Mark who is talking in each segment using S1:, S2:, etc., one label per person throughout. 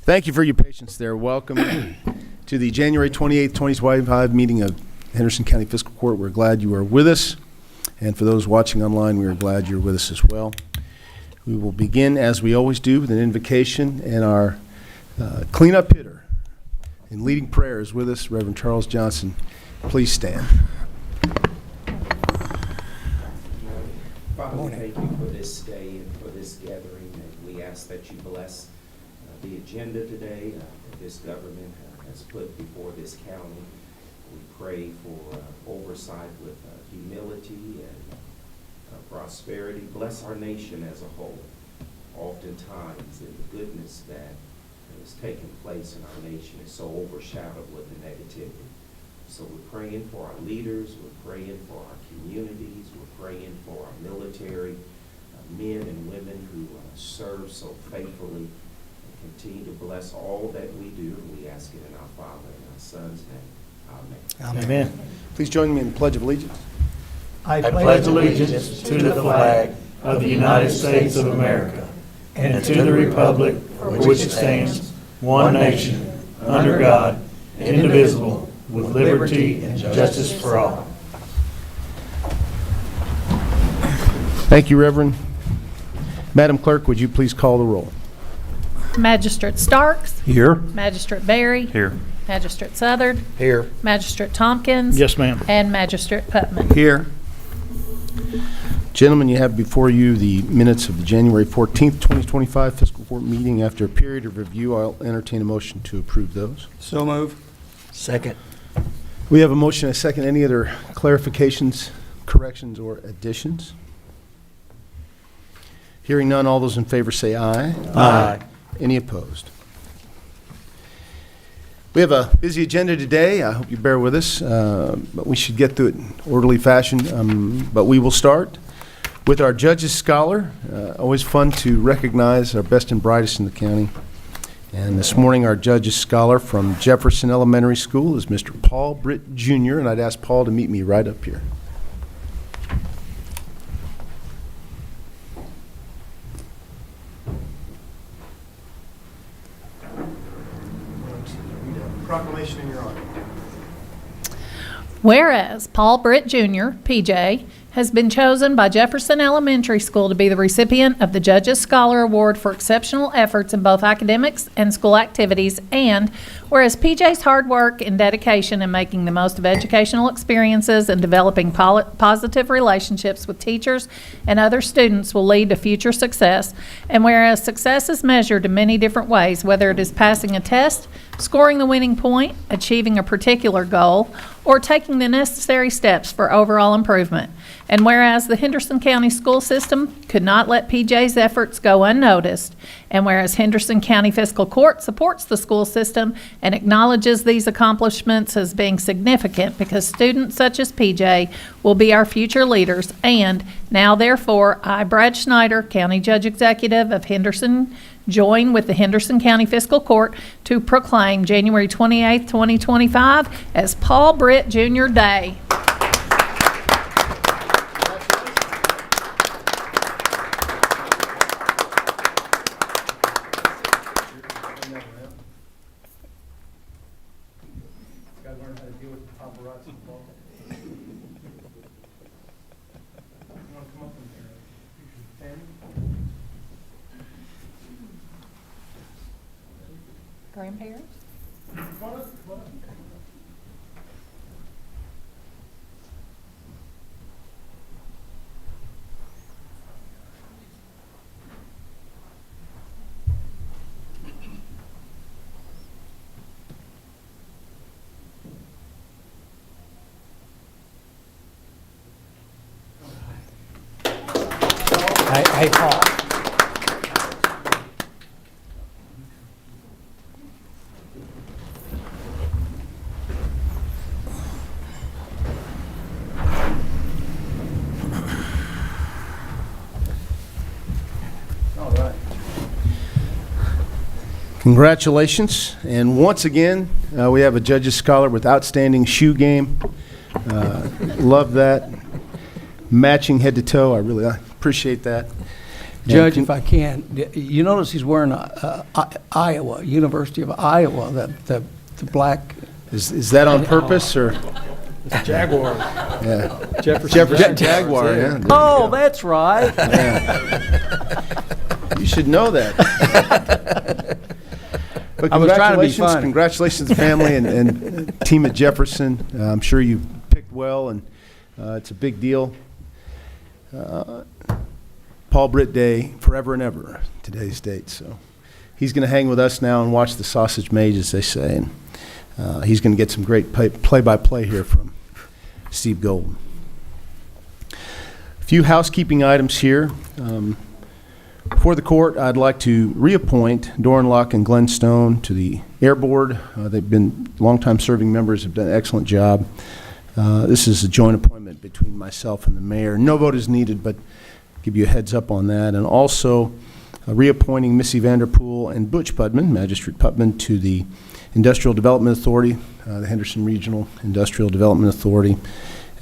S1: Thank you for your patience there. Welcome to the January 28th, 2025 meeting of Henderson County Fiscal Court. We're glad you are with us. And for those watching online, we are glad you're with us as well. We will begin, as we always do, with an invocation, and our cleanup hitter and leading prayers with us, Reverend Charles Johnson. Please stand.
S2: Father, we thank you for this day and for this gathering, and we ask that you bless the agenda today that this government has put before this county. We pray for oversight with humility and prosperity. Bless our nation as a whole. Oftentimes, in the goodness that is taking place in our nation is so overshadowed with the negativity. So we're praying for our leaders, we're praying for our communities, we're praying for our military men and women who serve so faithfully, and continue to bless all that we do. And we ask it in our Father and our Son's name. Amen.
S1: Amen. Please join me in the Pledge of Allegiance.
S3: I pledge allegiance to the flag of the United States of America and to the republic for which it stands, one nation, under God, indivisible, with liberty and justice for all.
S1: Thank you, Reverend. Madam Clerk, would you please call the roll?
S4: Magistrate Starks.
S3: Here.
S4: Magistrate Berry.
S3: Here.
S4: Magistrate Southard.
S3: Here.
S4: Magistrate Tompkins.
S3: Yes, ma'am.
S4: And Magistrate Putman.
S1: Here. Gentlemen, you have before you the minutes of the January 14th, 2025 Fiscal Court meeting. After a period of review, I'll entertain a motion to approve those.
S3: So move. Second.
S1: We have a motion and a second. Any other clarifications, corrections, or additions? Hearing none, all those in favor say aye.
S3: Aye.
S1: Any opposed? We have a busy agenda today. I hope you bear with us, but we should get through it in orderly fashion. But we will start with our Judges Scholar. Always fun to recognize our best and brightest in the county. And this morning, our Judges Scholar from Jefferson Elementary School is Mr. Paul Britt, Jr., and I'd ask Paul to meet me right up here. Proclamation in your honor.
S4: Whereas Paul Britt Jr., PJ, has been chosen by Jefferson Elementary School to be the recipient of the Judges Scholar Award for exceptional efforts in both academics and school activities, and whereas PJ's hard work and dedication in making the most of educational experiences and developing positive relationships with teachers and other students will lead to future success, and whereas success is measured in many different ways, whether it is passing a test, scoring the winning point, achieving a particular goal, or taking the necessary steps for overall improvement. And whereas the Henderson County school system could not let PJ's efforts go unnoticed, and whereas Henderson County Fiscal Court supports the school system and acknowledges these accomplishments as being significant because students such as PJ will be our future leaders, and now therefore I, Brad Schneider, County Judge Executive of Henderson, join with the Henderson County Fiscal Court to proclaim January 28, 2025 as Paul Britt Jr. Day. Grandparents?
S3: Hey, Paul.
S1: All right. Congratulations. And once again, we have a Judges Scholar with outstanding shoe game. Love that. Matching head to toe. I really appreciate that.
S5: Judge, if I can, you notice he's wearing Iowa, University of Iowa, the black.
S1: Is that on purpose, or?
S3: Jaguar.
S1: Yeah.
S3: Jefferson
S1: Jaguar, yeah.
S5: Oh, that's right.
S1: You should know that. But
S5: I was trying to be
S1: congratulations,
S5: funny.
S1: congratulations to the family and team at Jefferson. I'm sure you picked well, and it's a big deal. Paul Britt Day, forever and ever, today's date. So he's going to hang with us now and watch the sausage made, as they say. And he's going to get some great play-by-play here from Steve Golden. A few housekeeping items here. For the court, I'd like to reappoint Doran Luck and Glenn Stone to the Air Board. They've been longtime serving members, have done an excellent job. This is a joint appointment between myself and the mayor. No vote is needed, but give you a heads up on that. And also reappointing Missy Vanderpool and Butch Putman, Magistrate Putman, to the Industrial Development Authority, the Henderson Regional Industrial Development Authority.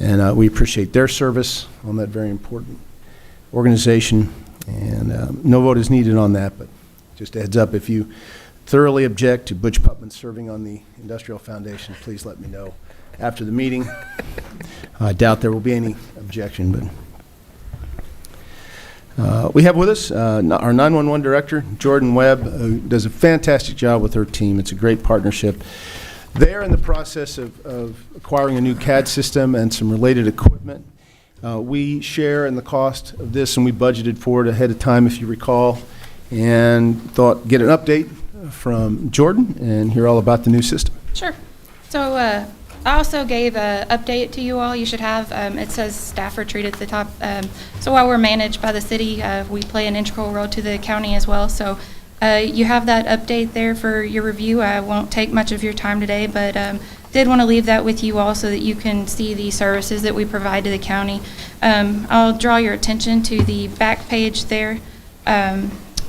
S1: And we appreciate their service on that very important organization. And no vote is needed on that, but just a heads up, if you thoroughly object to Butch Putman serving on the Industrial Foundation, please let me know after the meeting. I doubt there will be any objection, but we have with us our 911 director, Jordan Webb, who does a fantastic job with her team. It's a great partnership. They're in the process of acquiring a new CAD system and some related equipment. We share in the cost of this, and we budgeted for it ahead of time, if you recall, and thought get an update from Jordan and hear all about the new system.
S6: Sure. So I also gave an update to you all. You should have, it says staff retreat at the top. So while we're managed by the city, we play an integral role to the county as well. So you have that update there for your review. I won't take much of your time today, but did want to leave that with you all so that you can see the services that we provide to the county. I'll draw your attention to the back page there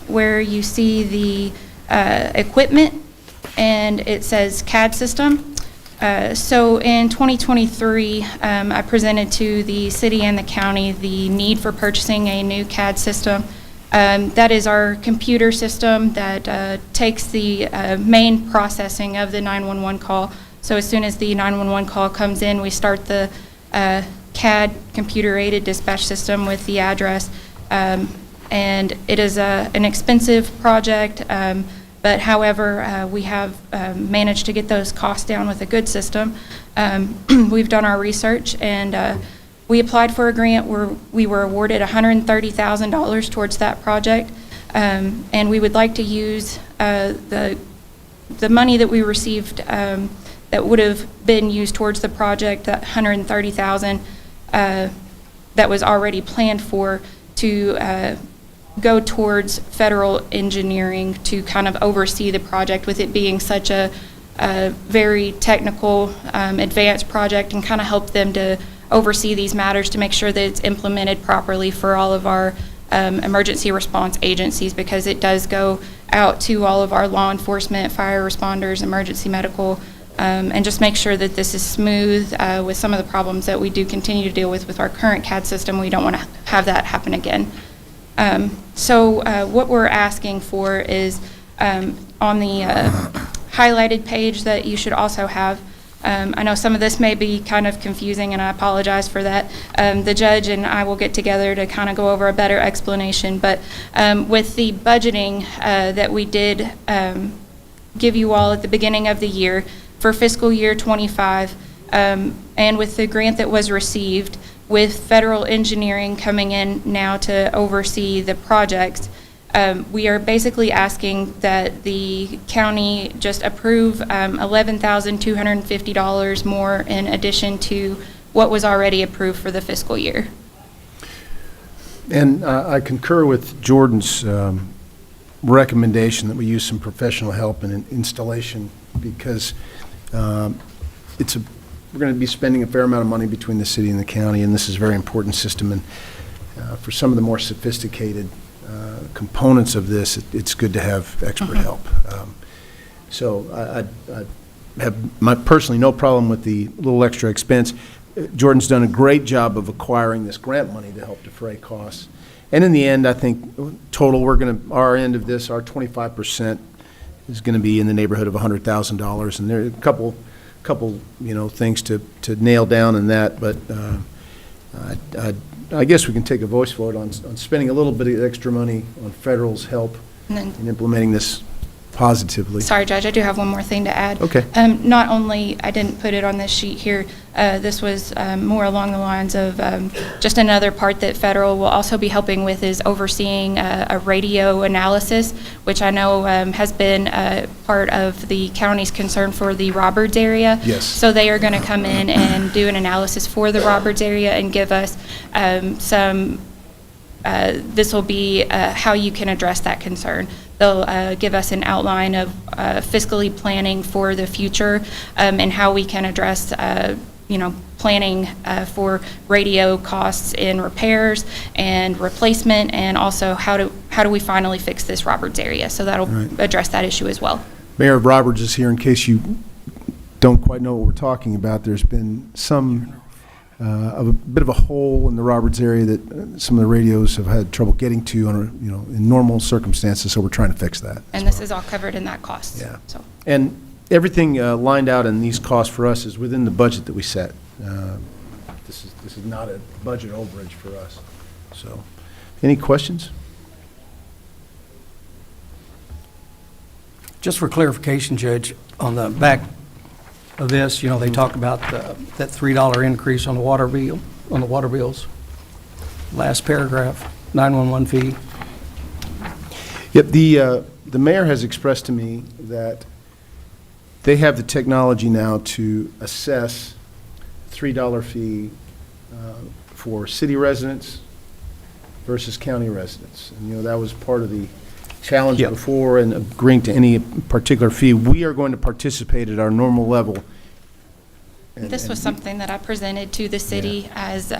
S6: where you see the equipment, and it says CAD system. So in 2023, I presented to the city and the county the need for purchasing a new CAD system. That is our computer system that takes the main processing of the 911 call. So as soon as the 911 call comes in, we start the CAD computer-aided dispatch system with the address. And it is an expensive project, but however, we have managed to get those costs down with a good system. We've done our research, and we applied for a grant where we were awarded $130,000 towards that project. And we would like to use the money that we received that would have been used towards the project, that $130,000 that was already planned for, to go towards federal engineering to kind of oversee the project, with it being such a very technical, advanced project, and kind of help them to oversee these matters to make sure that it's implemented properly for all of our emergency response agencies, because it does go out to all of our law enforcement, fire responders, emergency medical, and just make sure that this is smooth with some of the problems that we do continue to deal with our current CAD system. We don't want to have that happen again. So what we're asking for is on the highlighted page that you should also have. I know some of this may be kind of confusing, and I apologize for that. The judge and I will get together to kind of go over a better explanation, but with the budgeting that we did give you all at the beginning of the year for fiscal year 25, and with the grant that was received, with federal engineering coming in now to oversee the projects, we are basically asking that the county just approve $11,250 more in addition to what was already approved for the fiscal year.
S1: And I concur with Jordan's recommendation that we use some professional help in installation, because we're going to be spending a fair amount of money between the city and the county, and this is a very important system. And for some of the more sophisticated components of this, it's good to have expert help. So I have personally no problem with the little extra expense. Jordan's done a great job of acquiring this grant money to help defray costs. And in the end, I think total, our end of this, our 25% is going to be in the neighborhood of $100,000. And there are a couple, things to nail down in that, but I guess we can take a voice vote on spending a little bit of extra money on federal's help
S6: And then-
S1: in implementing this positively.
S6: Sorry, Judge, I do have one more thing to add.
S1: Okay.
S6: Not only, I didn't put it on this sheet here, this was more along the lines of just another part that federal will also be helping with is overseeing a radio analysis, which I know has been part of the county's concern for the Roberts area.
S1: Yes.
S6: So they are going to come in and do an analysis for the Roberts area and give us this will be how you can address that concern. They'll give us an outline of fiscally planning for the future and how we can address, planning for radio costs in repairs and replacement, and also how do we finally fix this Roberts area. So that'll address that issue as well.
S1: Mayor Roberts is here in case you don't quite know what we're talking about. There's been a bit of a hole in the Roberts area that some of the radios have had trouble getting to in normal circumstances, so we're trying to fix that.
S6: And this is all covered in that cost.
S1: Yeah.
S6: So.
S1: And everything lined out in these costs for us is within the budget that we set. This is not a budget overage for us. So, any questions?
S5: Just for clarification, Judge, on the back of this, they talked about that $3 increase on the water bills. Last paragraph, 911 fee.
S1: Yep, the mayor has expressed to me that they have the technology now to assess $3 fee for city residents versus county residents. And, that was part of the challenge
S5: Yep.
S1: before and agreeing to any particular fee. We are going to participate at our normal level.
S6: This was something that I presented to the city as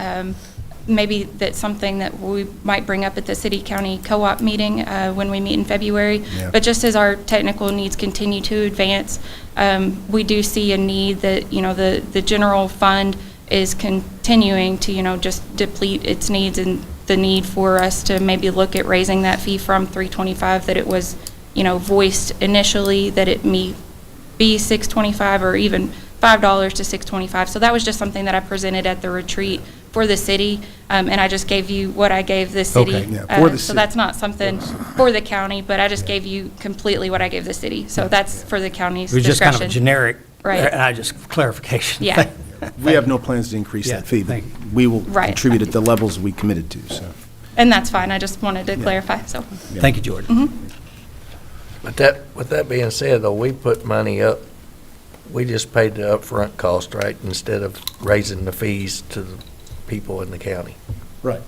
S6: maybe that's something that we might bring up at the city-county co-op meeting when we meet in February.
S1: Yeah.
S6: But just as our technical needs continue to advance, we do see a need that, the general fund is continuing to, just deplete its needs, and the need for us to maybe look at raising that fee from $3.25 that it was, voiced initially, that it may be $6.25 or even $5 to $6.25. So that was just something that I presented at the retreat for the city, and I just gave you what I gave the city.
S1: Okay, yeah, for the
S6: So
S1: city.
S6: that's not something for the county, but I just gave you completely what I gave the city. So that's for the county's
S5: It was just
S6: discretion.
S5: kind of generic.
S6: Right.
S5: And I just, clarification.
S6: Yeah.
S1: We have no plans to increase
S5: Yeah,
S1: that fee. but
S5: thank you.
S1: We will
S6: Right.
S1: contribute at the levels we committed to, so.
S6: And that's fine. I just wanted to clarify, so.
S5: Thank you, Jordan.
S3: With that being said, though, we put money up, we just paid the upfront cost, right, instead of raising the fees to the people in the county.
S1: Right.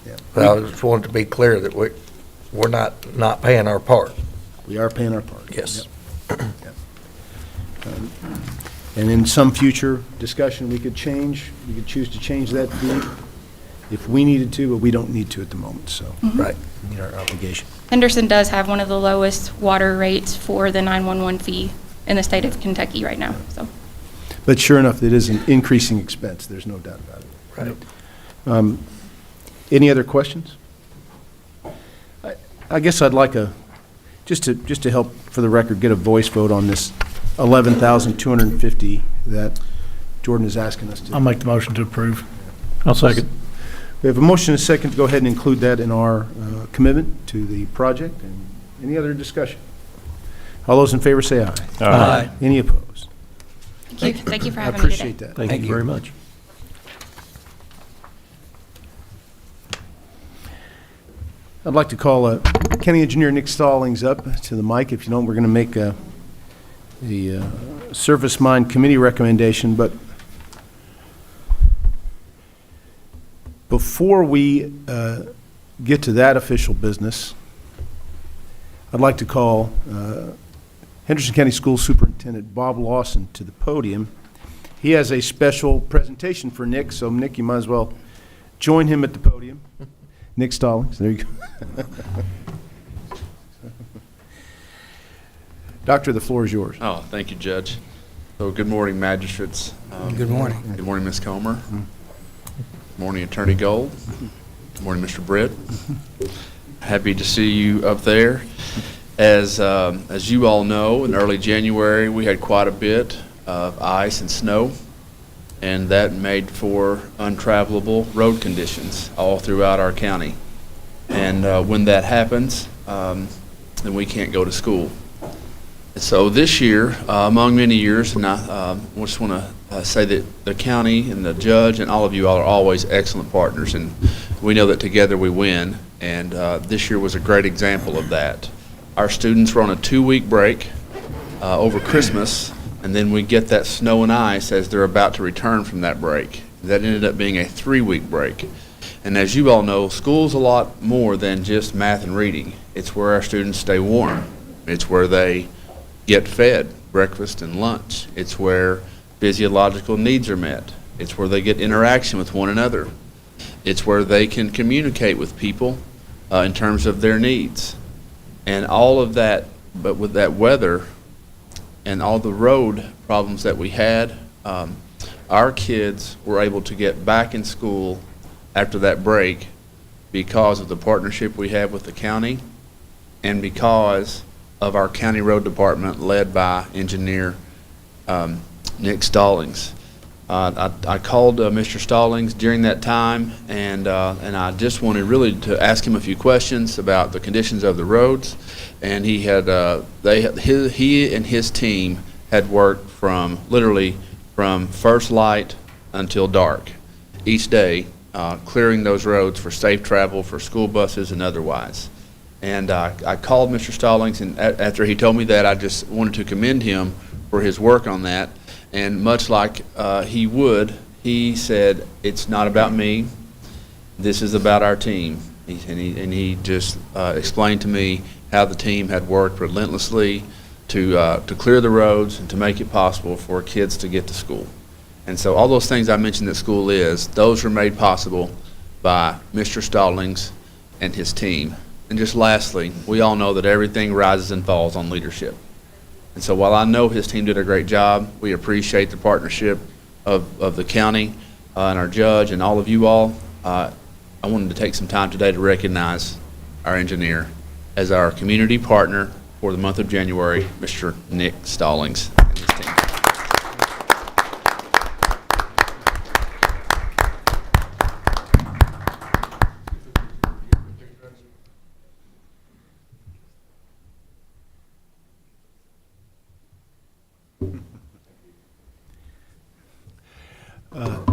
S1: Yeah.
S3: But I just wanted to be clear that we're not paying our part.
S1: We are paying our part.
S3: Yes.
S1: Yep. And in some future discussion, we could choose to change that fee if we needed to, but we don't need to at the moment, so.
S3: Right.
S1: Meet our obligation.
S6: Henderson does have one of the lowest water rates for the 911 fee in the state of Kentucky right now, so.
S1: But sure enough, it is an increasing expense, there's no doubt about it.
S3: Right.
S1: Any other questions? I guess I'd like just to help, for the record, get a voice vote on this $11,250 that Jordan is asking us to.
S7: I'll make the motion to approve. I'll second.
S1: We have a motion and a second to go ahead and include that in our commitment to the project. And any other discussion? All those in favor say aye.
S5: Aye.
S1: Any opposed?
S6: Thank you for
S1: I
S6: having me today.
S1: appreciate that.
S7: Thank you very much.
S1: I'd like to call County Engineer Nick Stallings up to the mic. If you don't, we're going to make the Surface Mine Committee recommendation, but before we get to that official business, I'd like to call Henderson County School Superintendent Bob Lawson to the podium. He has a special presentation for Nick, so Nick, you might as well join him at the podium. Nick Stallings, there you go. Doctor, the floor is yours.
S8: Oh, thank you, Judge. So good morning, magistrates.
S5: Good morning.
S8: Good morning, Ms. Comer. Good morning, Attorney Gold. Good Morning, Mr. Britt. Happy to see you up there. As you all know, in early January, we had quite a bit of ice and snow, and that made for untravelable road conditions all throughout our county. And when that happens, then we can't go to school. So this year, among many years, and I just want to say that the county and the judge and all of you all are always excellent partners, and we know that together we win, and this year was a great example of that. Our students were on a 2-week break over Christmas, and then we get that snow and ice as they're about to return from that break. That ended up being a 3-week break. And as you all know, school's a lot more than just math and reading. It's where our students stay warm. It's where they get fed breakfast and lunch. It's where physiological needs are met. It's where they get interaction with one another. It's where they can communicate with people in terms of their needs. And all of that, but with that weather and all the road problems that we had, our kids were able to get back in school after that break because of the partnership we have with the county and because of our county road department led by engineer Nick Stallings. I called Mr. Stallings during that time, and I just wanted really to ask him a few questions about the conditions of the roads. And he and his team had worked literally from first light until dark each day, clearing those roads for safe travel for school buses and otherwise. And I called Mr. Stallings, and after he told me that, I just wanted to commend him for his work on that. And much like he would, he said, "It's not about me. This is about our team." And he just explained to me how the team had worked relentlessly to clear the roads and to make it possible for kids to get to school. And so all those things I mentioned that school is, those were made possible by Mr. Stallings and his team. And just lastly, we all know that everything rises and falls on leadership. And so while I know his team did a great job, we appreciate the partnership of the county and our judge and all of you all. I wanted to take some time today to recognize our engineer as our community partner for the month of January, Mr. Nick Stallings and his team.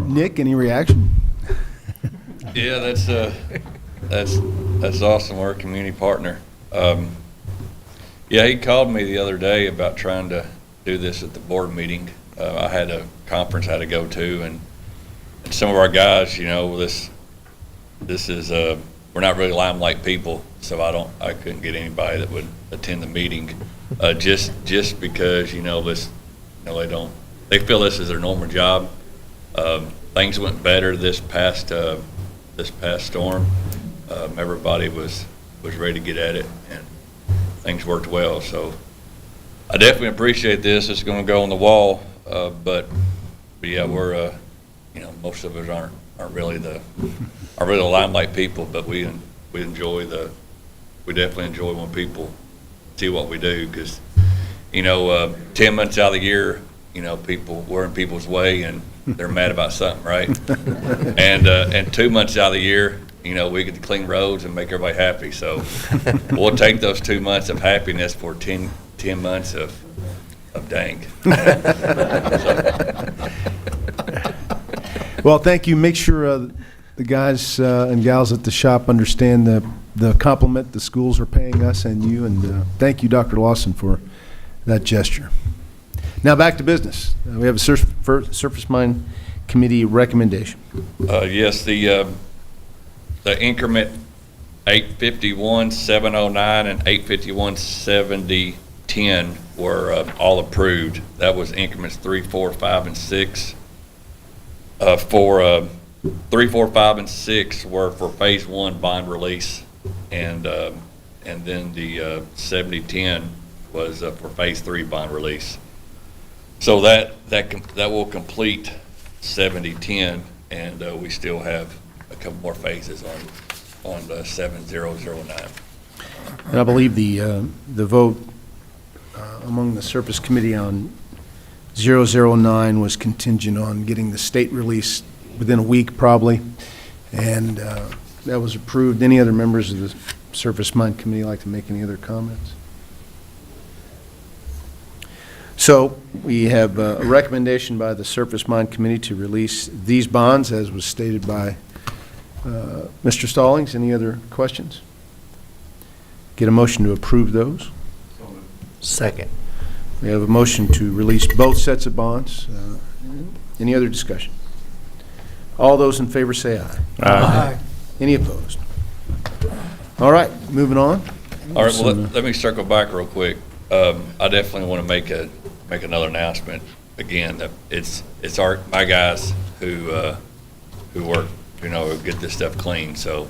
S1: Nick, any reaction?
S9: Yeah, that's awesome. We're a community partner. Yeah, he called me the other day about trying to do this at the board meeting. I had a conference I had to go to, and some of our guys, you know, this is we're not really limelight people, so I couldn't get anybody that would attend the meeting, just because they feel this is their normal job. Things went better this past storm. Everybody was ready to get at it, and things worked well. So I definitely appreciate this. It's going to go on the wall, but yeah, we're most of us aren't really the limelight people, but we definitely enjoy when people see what we do, because 10 months out of the year, we're in people's way and they're mad about something, right? And 2 months out of the year, we get to clean roads and make everybody happy. So we'll take those 2 months of happiness for 10 months of dang.
S1: Well, thank you. Make sure the guys and gals at the shop understand the compliment the schools are paying us and you. And thank you, Dr. Lawson, for that gesture. Now back to business. We have a Surface Mine Committee recommendation.
S9: Yes, the increment 851-709 and 851-7010 were all approved. That was increments 3, 4, 5, and 6. For 3, 4, 5, and 6 were for phase 1 bond release, and then the 7010 was for phase 3 bond release. So that will complete 7010, and we still have a couple more phases on the 7009.
S1: And I believe the vote among the Surface Committee on 009 was contingent on getting the state release within a week, probably, and that was approved. Any other members of the Surface Mine Committee like to make any other comments? So we have a recommendation by the Surface Mine Committee to release these bonds, as was stated by Mr. Stallings. Any other questions? Get a motion to approve those.
S3: Second.
S1: We have a motion to release both sets of bonds. Any other discussion? All those in favor say aye.
S3: Aye.
S1: Any opposed? All right, moving on.
S9: All right, well, let me circle back real quick. I definitely want to make another announcement. Again, that it's my guys who work, who get this stuff clean. So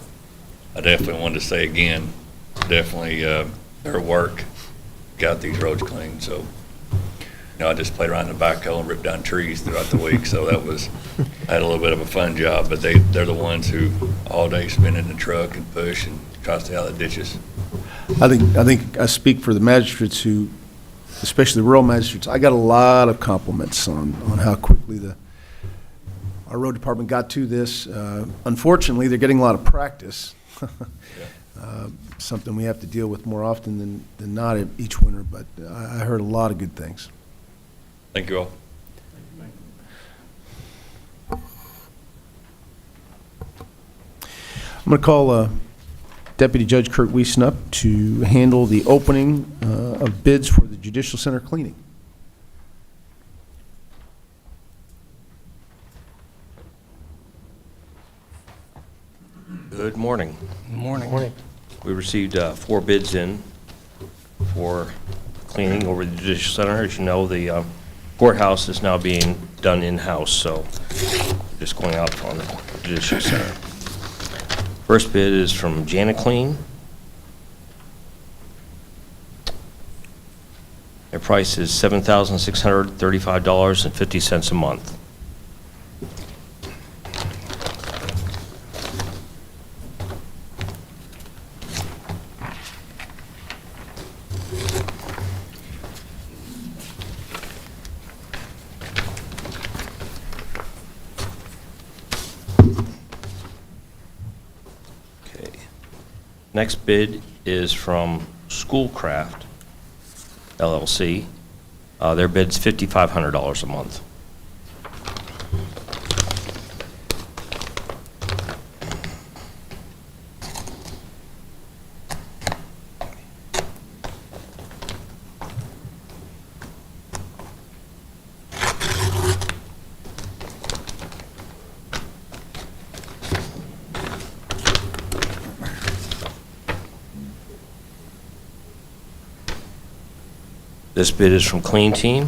S9: I definitely wanted to say again, definitely their work got these roads clean. So, I just played around in the backhoe and ripped down trees throughout the week. So I had a little bit of a fun job. But they're the ones who all day spin in the truck and push and try to stay out of the ditches.
S1: I think I speak for the magistrates who, especially the rural magistrates, I got a lot of compliments on how quickly our road department got to this. Unfortunately, they're getting a lot of practice. Something we have to deal with more often than not each winter, but I heard a lot of good things.
S9: Thank you all.
S1: I'm going to call Deputy Judge Kurt Wiesen up to handle the opening of bids for the Judicial Center cleaning.
S10: Good morning.
S5: Good morning.
S10: We received 4 bids in for cleaning over the Judicial Center. As you know, the courthouse is now being done in-house, so just going out on the Judicial Center. First bid is from Janet Clean. Their price is $7,635.50 a month. Next bid is from Schoolcraft LLC. Their bid's $5,500 a month. This bid is from Clean Team.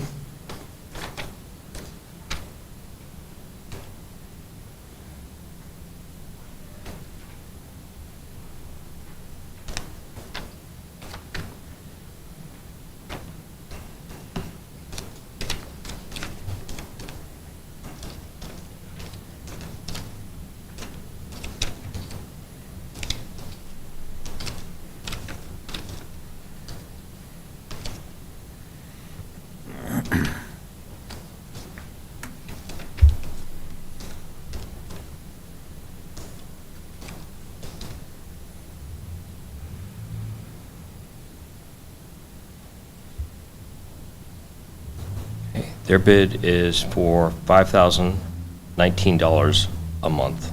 S10: Their bid is for $5,019 a month.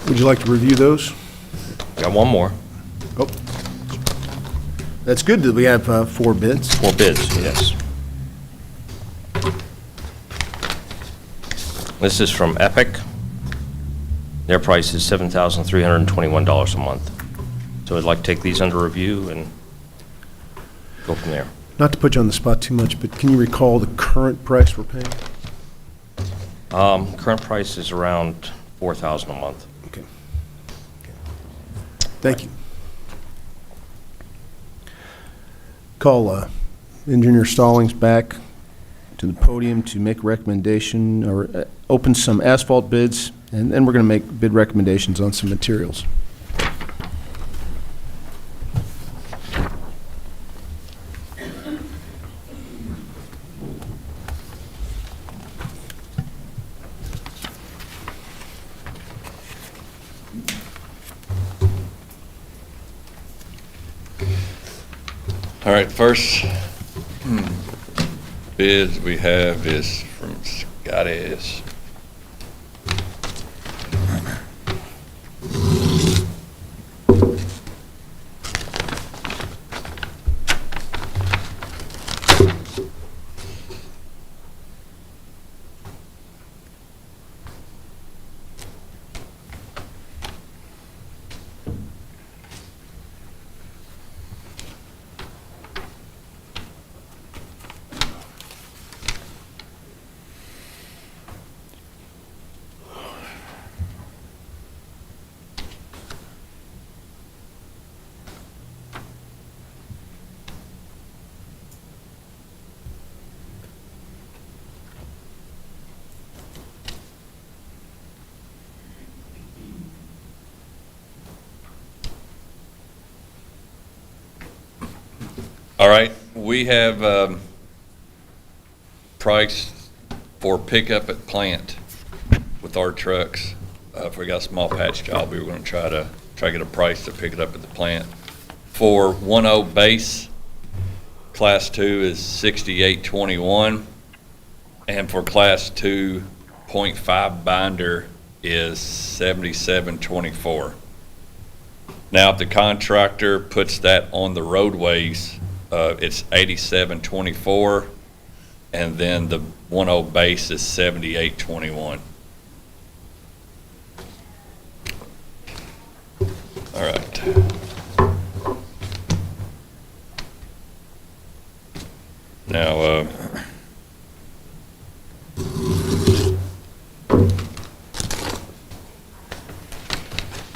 S1: Would you like to review those?
S10: Got one more.
S1: Oh, that's good that we have 4 bids.
S10: 4 bids, yes. This is from Epic. Their price is $7,321 a month. So I'd like to take these under review and go from there.
S1: Not to put you on the spot too much, but can you recall the current price we're paying?
S10: Current price is around $4,000 a month.
S1: Okay. Thank you. Call Engineer Stallings back to the podium to make recommendation or open some asphalt bids, and then we're going to make bid recommendations on some materials.
S9: All right, first bids we have is from Scottish. All right, we have price for pickup at plant with our trucks. If we got a small patch job, we were going to try to get a price to pick it up at the plant. For 1.0 base, Class 2 is $68.21, and for Class 2 0.5 binder is $77.24. Now, if the contractor puts that on the roadways, it's $87.24, and then the 1.0 base is $78.21. All right. Now,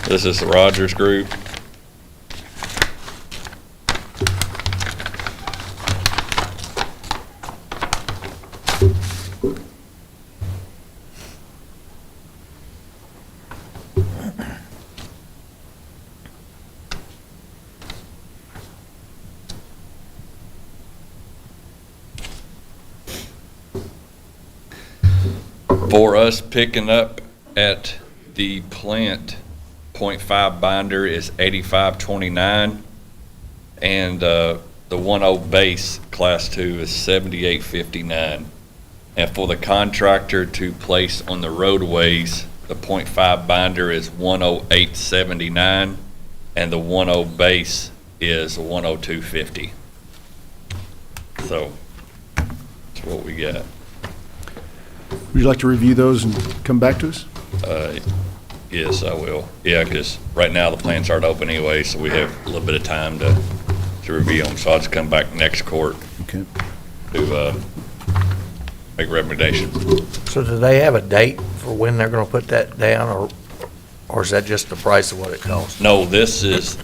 S9: this is the Rogers Group. For us picking up at the plant, 0.5 binder is $85.29, and the 1.0 base Class 2 is $78.59. And for the contractor to place on the roadways, the 0.5 binder is $108.79, and the 1.0 base is $102.50. So that's what we got.
S1: Would you like to review those and come back to us?
S9: Yes, I will. Yeah, because right now the plants aren't open anyway, so we have a little bit of time to review them. So I'll just come back next court
S1: Okay.
S9: to make a recommendation.
S3: So do they have a date for when they're gonna put that down, or is that just the price of what it costs?
S9: No, this is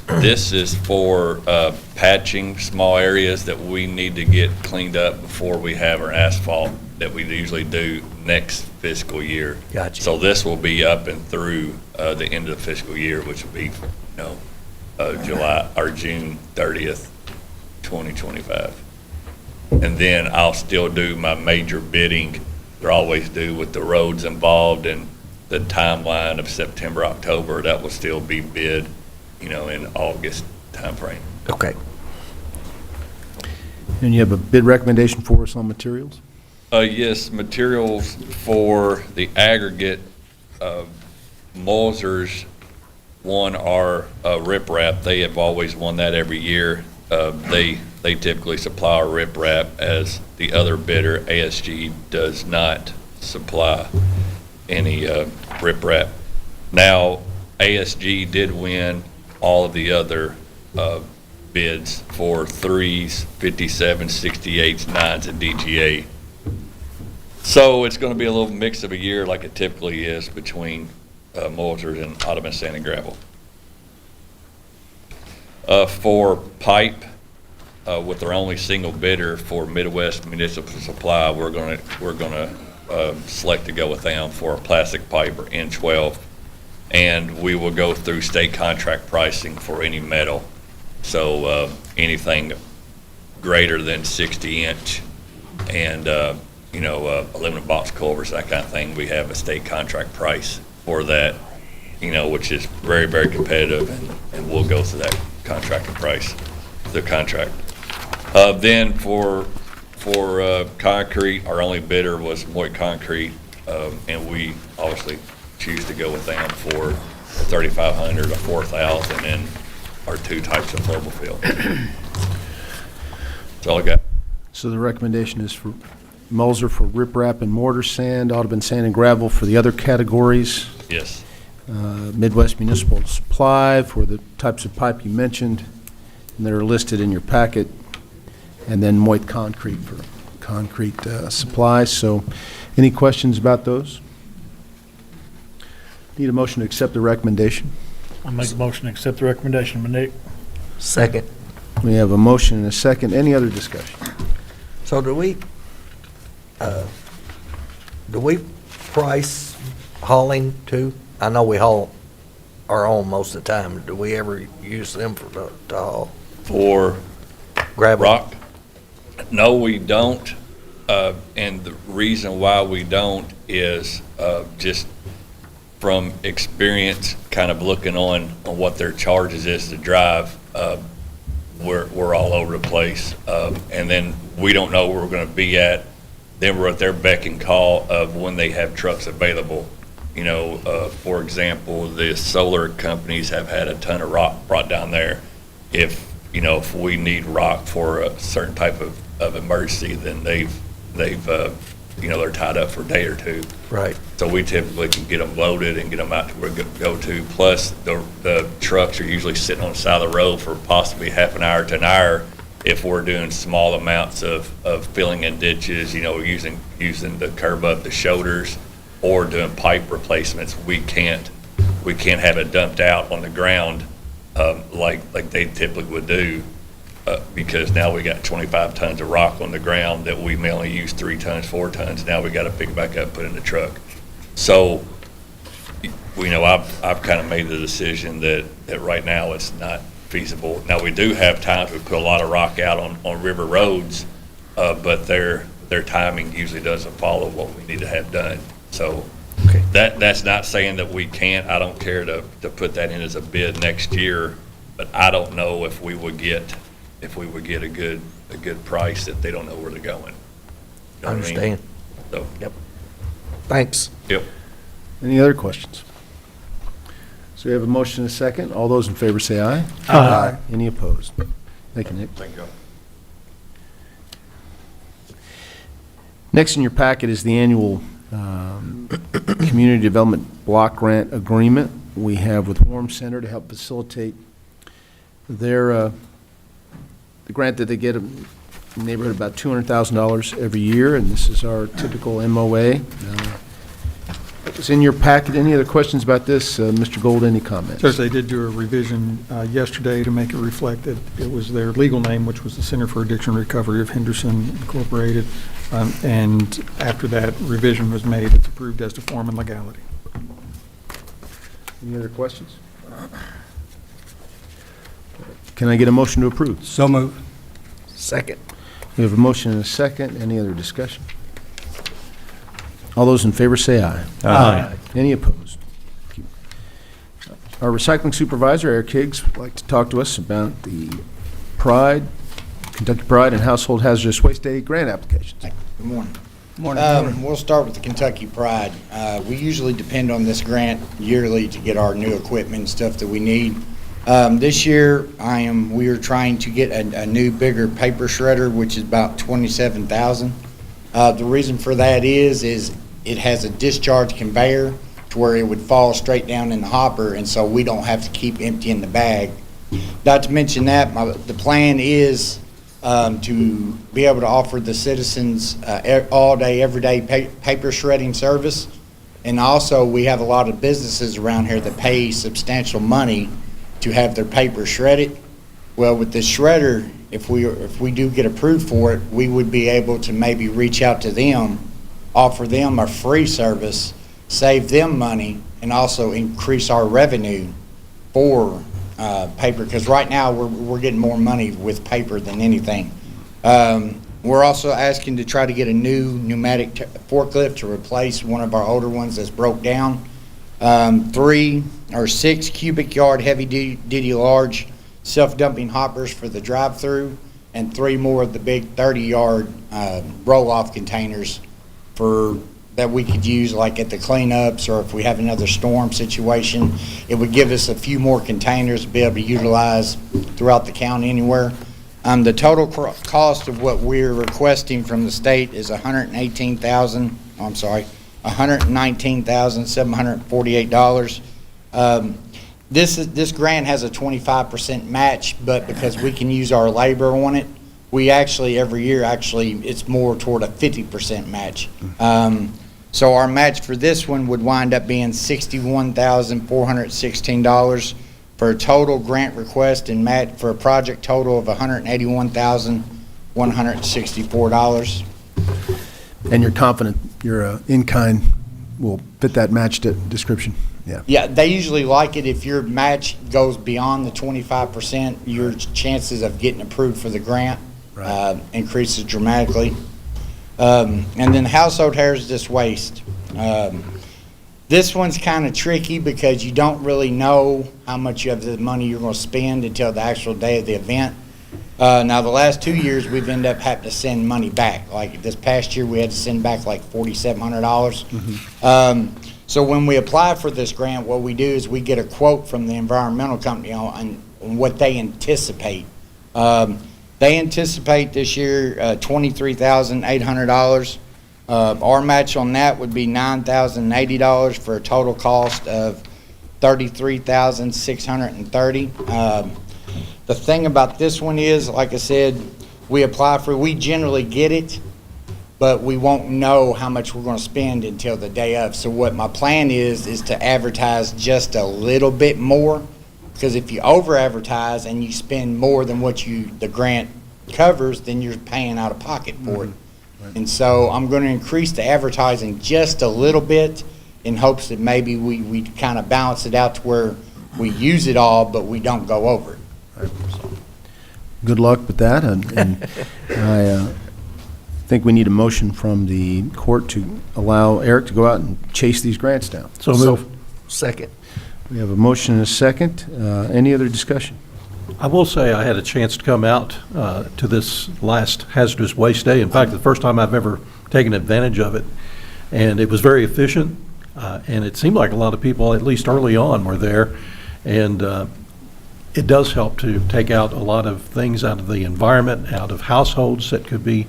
S9: for patching small areas that we need to get cleaned up before we have our asphalt that we usually do next fiscal year.
S3: Gotcha.
S9: So this will be up and through the end of the fiscal year, which will be, July or June 30th, 2025. And then I'll still do my major bidding. They're always due with the roads involved and the timeline of September, October. That will still be bid, in August timeframe.
S3: Okay.
S1: And you have a bid recommendation for us on materials?
S9: Yes, materials for the aggregate, Moser's won our riprap. They have always won that every year. They typically supply our riprap, as the other bidder, ASG, does not supply any riprap. Now, ASG did win all of the other bids for 3s, 57s, 68s, 9s, and DGA. So it's going to be a little mix of a year like it typically is between Moser's and Ottoman Sand and Gravel. For pipe, with our only single bidder for Midwest Municipal Supply, we're going to select to go with them for a plastic pipe or N12. And we will go through state contract pricing for any metal. So anything greater than 60-inch and, aluminum box culverts, that kind of thing, we have a state contract price for that, which is very, very competitive, and we'll go through that contracting price, the contract. Then for concrete, our only bidder was Moit Concrete, and we obviously choose to go with them for a 3,500, a 4,000, and our two types of flowable fill. That's all I got.
S1: So the recommendation is for Mulzer for riprap and mortar sand, Audubon sand and gravel for the other categories.
S9: Yes.
S1: Midwest Municipal Supply for the types of pipe you mentioned, and they're listed in your packet, and then Moit Concrete for concrete supplies. So any questions about those? Need a motion to accept the recommendation.
S7: I'll make a motion to accept the recommendation, Nick.
S3: Second.
S1: We have a motion and a second. Any other discussion?
S3: So do we price hauling too? I know we haul our own most of the time. Do we ever use them to haul
S9: For
S3: gravel?
S9: rock? No, we don't. And the reason why we don't is just from experience, kind of looking on what their charges is to drive. We're all over the place. And then we don't know where we're going to be at. Then we're at their beck and call of when they have trucks available. For example, the solar companies have had a ton of rock brought down there. If we need rock for a certain type of emergency, then they're tied up for a day or two.
S3: Right.
S9: So we typically can get them loaded and get them out to where we go to. Plus, the trucks are usually sitting on the side of the road for possibly half an hour to an hour if we're doing small amounts of filling in ditches, using the curb up the shoulders or doing pipe replacements. We can't have it dumped out on the ground like they typically would do because now we got 25 tons of rock on the ground that we may only use 3 tons, 4 tons. Now we got to pick it back up, put it in the truck. So, I've kind of made the decision that right now it's not feasible. Now, we do have times we put a lot of rock out on river roads, but their timing usually doesn't follow what we need to have done. So
S3: Okay.
S9: that's not saying that we can't. I don't care to put that in as a bid next year, but I don't know if we would get a good price if they don't know where they're going. You know what I mean?
S3: Understand.
S9: So,
S3: Yep. Thanks.
S9: yep.
S1: Any other questions? So we have a motion and a second. All those in favor say aye.
S7: Aye.
S1: Any opposed? Thank you, Nick.
S9: Thank you.
S1: Next in your packet is the annual Community Development Block Grant Agreement we have with Warm Center to help facilitate their, the grant that they get in the neighborhood about $200,000 every year, and this is our typical MOA. It's in your packet. Any other questions about this? Mr. Gold, any comments?
S11: Judge, they did do a revision yesterday to make it reflect that it was their legal name, which was the Center for Addiction Recovery of Henderson Incorporated. And after that revision was made, it's approved as to form and legality.
S1: Any other questions? Can I get a motion to approve?
S5: So moved.
S3: Second.
S1: We have a motion and a second. Any other discussion? All those in favor say aye.
S7: Aye.
S1: Any opposed? Thank you. Our recycling supervisor, Eric Higgs, would like to talk to us about the Kentucky Pride and Household Hazardous Waste Day grant applications.
S12: Good morning.
S5: Morning.
S12: We'll start with the Kentucky Pride. We usually depend on this grant yearly to get our new equipment and stuff that we need. This year, we are trying to get a new, bigger paper shredder, which is about $27,000. The reason for that is it has a discharge conveyor to where it would fall straight down in the hopper, and so we don't have to keep emptying the bag. Not to mention that, the plan is to be able to offer the citizens all day, every day paper shredding service. And also, we have a lot of businesses around here that pay substantial money to have their paper shredded. Well, with this shredder, if we do get approved for it, we would be able to maybe reach out to them offer them a free service, save them money, and also increase our revenue for paper, because right now we're getting more money with paper than anything. We're also asking to try to get a new pneumatic forklift to replace one of our older ones that's broke down. 3 or 6 cubic yard heavy duty large self-dumping hoppers for the drive-through, and 3 more of the big 30-yard roll-off containers that we could use like at the cleanups, or if we have another storm situation. It would give us a few more containers to be able to utilize throughout the county anywhere. The total cost of what we're requesting from the state is $119,748. This grant has a 25% match, but because we can use our labor on it, we actually, every year, it's more toward a 50% match. So our match for this one would wind up being $61,416 for a total grant request and match for a project total of $181,164.
S1: And you're confident your in-kind will fit that match description? Yeah.
S12: Yeah, they usually like it. If your match goes beyond the 25%, your chances of getting approved for the grant increases dramatically. And then household hazardous waste. This one's kind of tricky because you don't really know how much of the money you're going to spend until the actual day of the event. Now, the last 2 years, we've ended up having to send money back. Like this past year, we had to send back like $4,700. So when we apply for this grant, what we do is we get a quote from the environmental company on what they anticipate. They anticipate this year $23,800. Our match on that would be $9,080 for a total cost of $33,630. The thing about this one is, like I said, we generally get it, but we won't know how much we're going to spend until the day of. So what my plan is to advertise just a little bit more, because if you over-advertise and you spend more than what the grant covers, then you're paying out of pocket for it. Right. And so I'm going to increase the advertising just a little bit in hopes that maybe we kind of balance it out to where we use it all, but we don't go over it.
S1: Right. So, good luck with that, and I think we need a motion from the court to allow Eric to go out and chase these grants down.
S7: So move.
S5: Second.
S1: We have a motion and a second. Any other discussion?
S13: I will say I had a chance to come out to this last hazardous waste day. In fact, the first time I've ever taken advantage of it. And it was very efficient. And it seemed like a lot of people, at least early on, were there. And it does help to take out a lot of things out of the environment, out of households that could be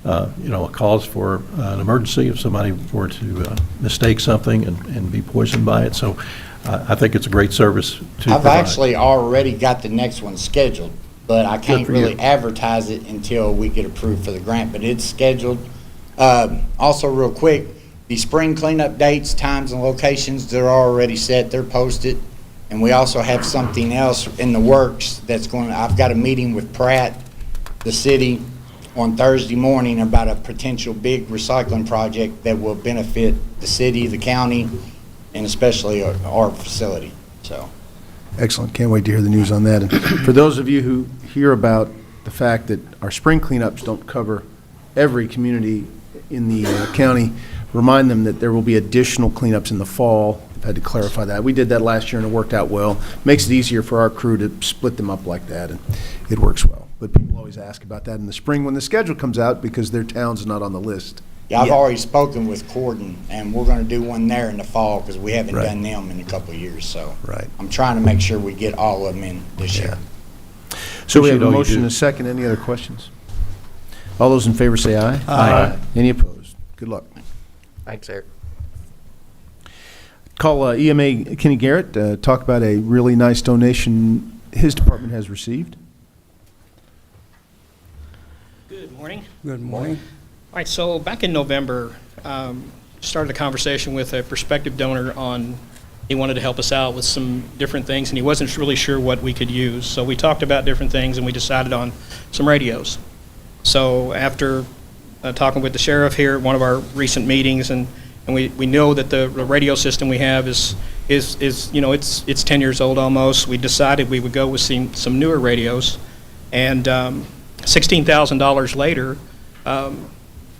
S13: a cause for an emergency if somebody were to mistake something and be poisoned by it. So I think it's a great service to
S12: I've
S13: provide.
S12: actually already got the next one scheduled, but I can't really advertise it until we get approved for the grant, but it's scheduled. Also, real quick, the spring cleanup dates, times, and locations, they're already set, they're posted. And we also have something else in the works I've got a meeting with Pratt, the city, on Thursday morning about a potential big recycling project that will benefit the city, the county, and especially our facility. So,
S1: Excellent. Can't wait to hear the news on that. And for those of you who hear about the fact that our spring cleanups don't cover every community in the county, remind them that there will be additional cleanups in the fall. I've had to clarify that. We did that last year and it worked out well. Makes it easier for our crew to split them up like that, and it works well. But people always ask about that in the spring when the schedule comes out because their town's not on the list.
S12: yeah, I've already spoken with Corden, and we're going to do one there in the fall because we haven't
S1: Right.
S12: done them in a couple of years. So
S1: Right.
S12: I'm trying to make sure we get all of them in this year.
S1: So we have
S13: Appreciate
S1: a
S13: all you
S1: motion
S13: do.
S1: and a second. Any other questions? All those in favor say aye.
S13: Aye.
S1: Any opposed? Good luck.
S5: Thanks, Eric.
S1: Call EMA Kenny Garrett, talk about a really nice donation his department has received.
S14: Good morning.
S5: Good morning.
S14: All right, so back in November, started a conversation with a prospective donor on, he wanted to help us out with some different things, and he wasn't really sure what we could use. So we talked about different things, and we decided on some radios. So after talking with the sheriff here at one of our recent meetings, and we know that the radio system we have is you know, it's 10 years old almost. We decided we would go with some newer radios, and $16,000 later,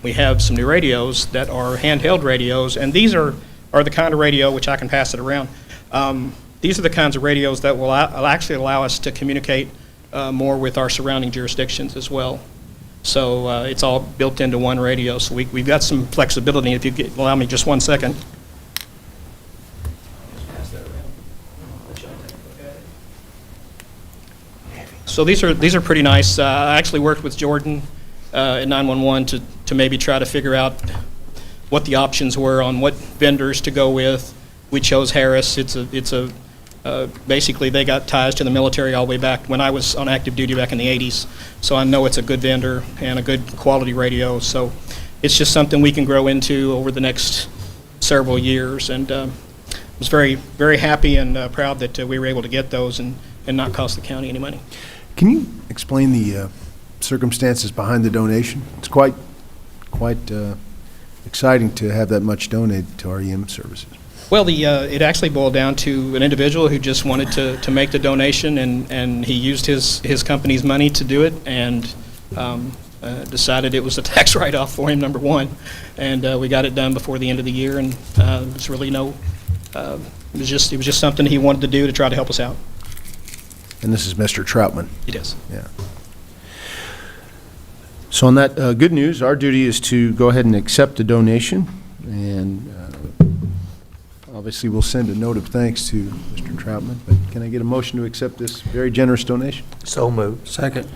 S14: we have some new radios that are handheld radios, and these are the kind of radio, which I can pass it around. These are the kinds of radios that will actually allow us to communicate more with our surrounding jurisdictions as well. So it's all built into one radio, so we've got some flexibility. If you allow me just 1 second. So these are pretty nice. I actually worked with Jordan at 911 to maybe try to figure out what the options were on what vendors to go with. We chose Harris. Basically they got ties to the military all the way back when I was on active duty back in the 80s. So I know it's a good vendor and a good quality radio. So it's just something we can grow into over the next several years. And I was very, very happy and proud that we were able to get those and not cost the county any money.
S1: Can you explain the circumstances behind the donation? It's quite exciting to have that much donated to our EM services.
S14: Well, it actually boiled down to an individual who just wanted to make the donation, and he used his company's money to do it, and decided it was a tax write-off for him, number one. And we got it done before the end of the year, and there's really no, it was just something he wanted to do to try to help us out.
S1: And this is Mr. Troutman.
S14: It is.
S1: Yeah. So on that good news, our duty is to go ahead and accept the donation, and obviously we'll send a note of thanks to Mr. Troutman. But can I get a motion to accept this very generous donation?
S5: So moved. Second.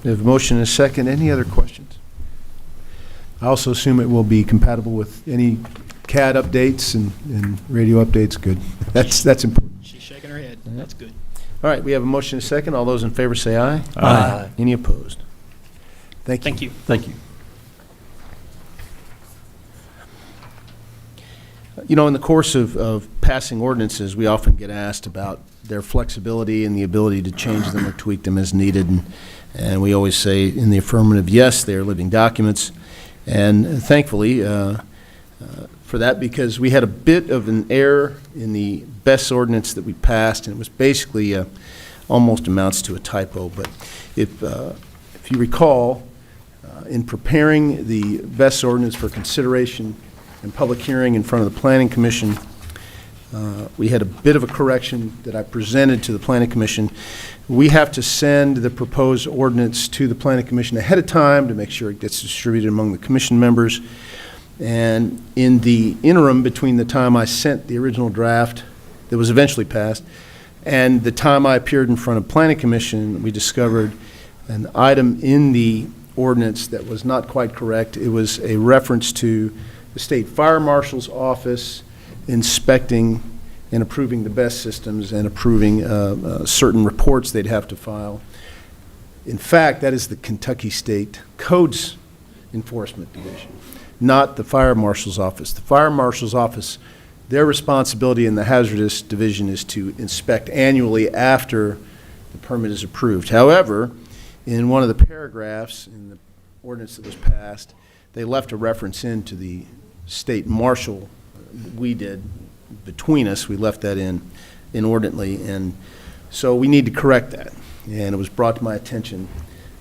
S1: We have a motion and a second. Any other questions? I also assume it will be compatible with any CAD updates and radio updates. Good. That's important.
S14: She's shaking her head. That's good.
S1: All right, we have a motion and a second. All those in favor say aye.
S5: Aye.
S1: Any opposed? Thank you.
S14: Thank you.
S13: Thank you.
S1: You know, in the course of passing ordinances, we often get asked about their flexibility and the ability to change them or tweak them as needed. And we always say in the affirmative, yes, they are living documents. And thankfully for that, because we had a bit of an error in the BES ordinance that we passed, and it was basically almost amounts to a typo. But if you recall, in preparing the BES ordinance for consideration and public hearing in front of the Planning Commission, we had a bit of a correction that I presented to the Planning Commission. We have to send the proposed ordinance to the Planning Commission ahead of time to make sure it gets distributed among the commission members. And in the interim between the time I sent the original draft that was eventually passed and the time I appeared in front of Planning Commission, we discovered an item in the ordinance that was not quite correct. It was a reference to the State Fire Marshal's office inspecting and approving the BES systems and approving certain reports they'd have to file. In fact, that is the Kentucky State Codes Enforcement Division, not the Fire Marshal's office. The Fire Marshal's office, their responsibility in the hazardous division is to inspect annually after the permit is approved. However, in one of the paragraphs in the ordinance that was passed, they left a reference into the state marshal. We did between us. We left that in inordinately, and so we need to correct that. And it was brought to my attention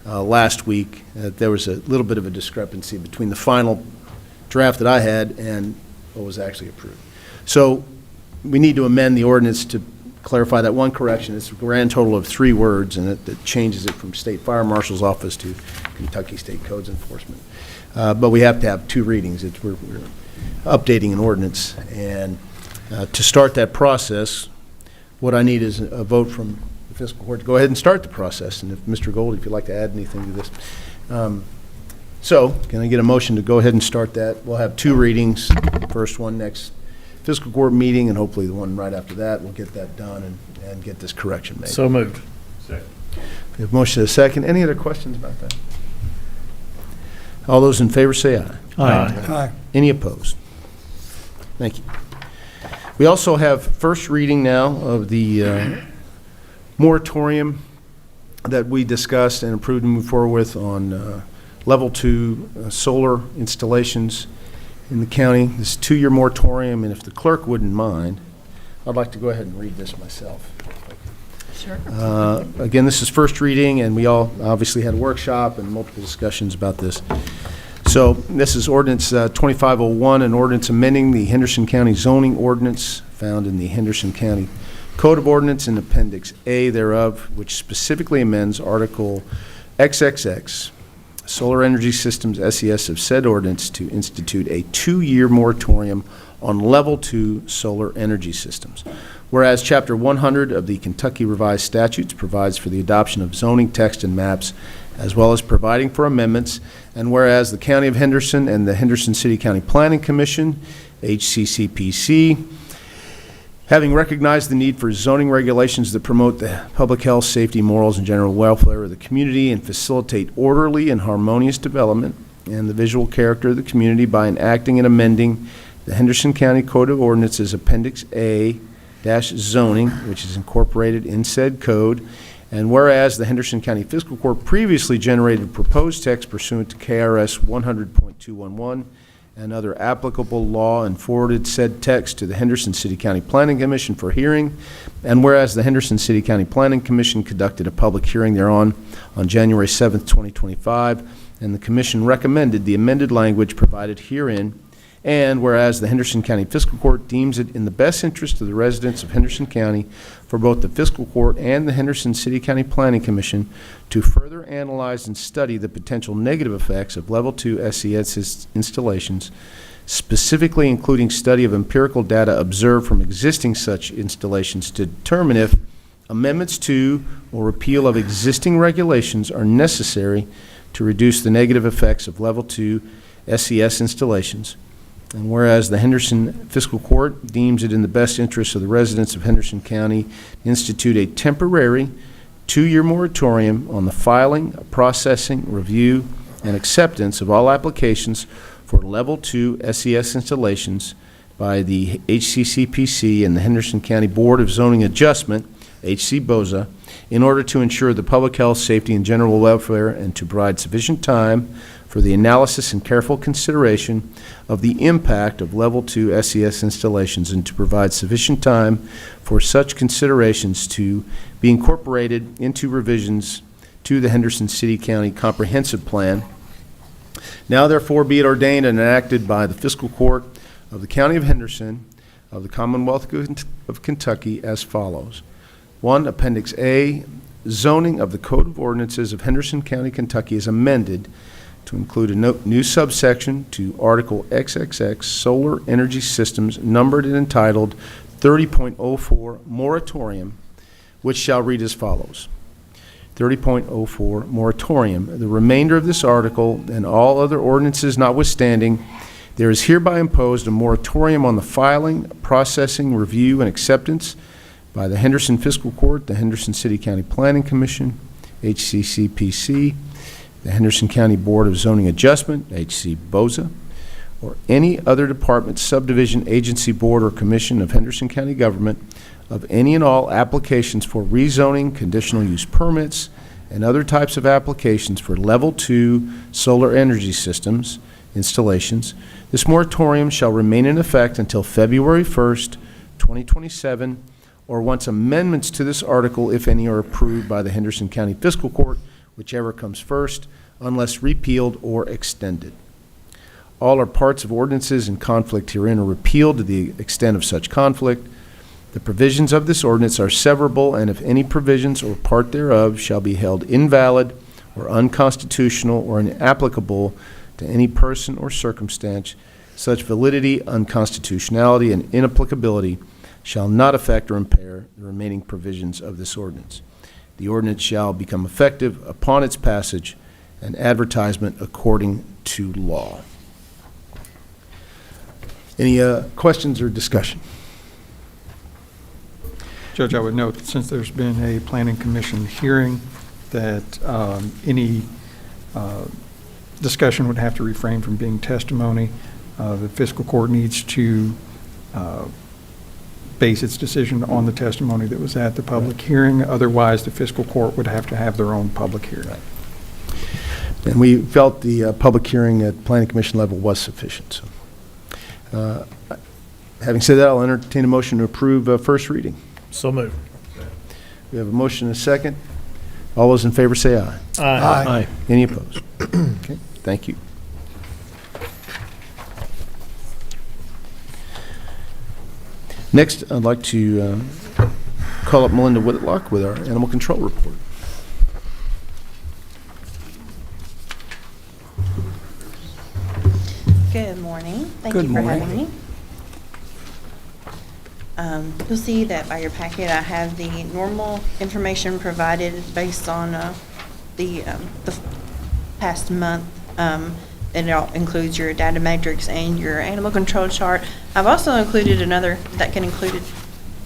S1: last week that there was a little bit of a discrepancy between the final draft that I had and what was actually approved. So we need to amend the ordinance to clarify that one correction. It's a grand total of 3 words, and it changes it from State Fire Marshal's Office to Kentucky State Codes Enforcement. But we have to have 2 readings. We're updating an ordinance. And to start that process, what I need is a vote from the fiscal court to go ahead and start the process. And if Mr. Gold, if you'd like to add anything to this. So can I get a motion to go ahead and start that? We'll have 2 readings. First one next fiscal court meeting, and hopefully the one right after that. We'll get that done and get this correction made.
S7: So moved.
S1: We have motion to second. Any other questions about that? All those in favor say aye.
S5: Aye.
S1: Any opposed? Thank you. We also have first reading now of the moratorium that we discussed and approved and moved forward with on level 2 solar installations in the county. This 2-year moratorium, and if the clerk wouldn't mind, I'd like to go ahead and read this myself.
S4: Sure.
S1: Again, this is first reading, and we all obviously had a workshop and multiple discussions about this. So this is ordinance 2501, an ordinance amending the Henderson County zoning ordinance found in the Henderson County Code of Ordinance in Appendix A thereof, which specifically amends Article XXX, Solar Energy Systems SES of said ordinance to institute a 2-year moratorium on Level 2 solar energy systems. Whereas Chapter 100 of the Kentucky Revised Statutes provides for the adoption of zoning text and maps, as well as providing for amendments, and whereas the County of Henderson and the Henderson City County Planning Commission, HCCPC, having recognized the need for zoning regulations that promote the public health, safety, morals, and general welfare of the community and facilitate orderly and harmonious development and the visual character of the community by enacting and amending the Henderson County Code of Ordinances Appendix A-zoning, which is incorporated in said code, and whereas the Henderson County Fiscal Court previously generated proposed text pursuant to KRS 100.211 and other applicable law and forwarded said text to the Henderson City County Planning Commission for hearing, and whereas the Henderson City County Planning Commission conducted a public hearing thereon on January 7th, 2025, and the commission recommended the amended language provided herein, and whereas the Henderson County Fiscal Court deems it in the best interest of the residents of Henderson County for both the Fiscal Court and the Henderson City County Planning Commission to further analyze and study the potential negative effects of Level 2 SES installations, specifically including study of empirical data observed from existing such installations to determine if amendments to or repeal of existing regulations are necessary to reduce the negative effects of Level 2 SES installations. And whereas the Henderson Fiscal Court deems it in the best interest of the residents of Henderson County to institute a temporary 2-year moratorium on the filing, processing, review, and acceptance of all applications for Level 2 SES installations by the HCCPC and the Henderson County Board of Zoning Adjustment, HC-BOZA, in order to ensure the public health, safety, and general welfare and to provide sufficient time for the analysis and careful consideration of the impact of Level 2 SES installations and to provide sufficient time for such considerations to be incorporated into revisions to the Henderson City County Comprehensive Plan. Now therefore be it ordained and enacted by the Fiscal Court of the County of Henderson of the Commonwealth of Kentucky as follows. 1. Appendix A, zoning of the Code of Ordinances of Henderson County, Kentucky is amended to include a new subsection to Article XXX Solar Energy Systems numbered and entitled 30.04 Moratorium, which shall read as follows. 30.04 Moratorium. The remainder of this article and all other ordinances notwithstanding, there is hereby imposed a moratorium on the filing, processing, review, and acceptance by the Henderson Fiscal Court, the Henderson City County Planning Commission, HCCPC, the Henderson County Board of Zoning Adjustment, HC-BOZA, or any other department, subdivision, agency, board, or commission of Henderson County government of any and all applications for rezoning, conditional use permits, and other types of applications for Level 2 solar energy systems installations. This moratorium shall remain in effect until February 1st, 2027, or once amendments to this article, if any, are approved by the Henderson County Fiscal Court, whichever comes first, unless repealed or extended. All or parts of ordinances in conflict herein are repealed to the extent of such conflict. The provisions of this ordinance are severable, and if any provisions or part thereof shall be held invalid or unconstitutional or inapplicable to any person or circumstance, such validity, unconstitutionality, and inapplicability shall not affect or impair the remaining provisions of this ordinance. The ordinance shall become effective upon its passage and advertisement according to law. Any questions or discussion?
S11: Judge, I would note that since there's been a planning commission hearing, that any discussion would have to refrain from being testimony. The fiscal court needs to base its decision on the testimony that was at the public hearing. Otherwise, the fiscal court would have to have their own public hearing.
S1: And we felt the public hearing at Planning Commission level was sufficient. So, having said that, I'll entertain a motion to approve first reading.
S7: So moved.
S1: We have a motion and a second. All those in favor say aye.
S7: Aye.
S1: Any opposed? Okay, thank you. Next, I'd like to call up Melinda Whitlock with our animal control report.
S15: Good morning. Thank
S5: Good
S15: you for
S5: morning.
S15: having me. You'll see that by your packet, I have the normal information provided based on the past month. And it all includes your data matrix and your animal control chart. I've also included another, that can include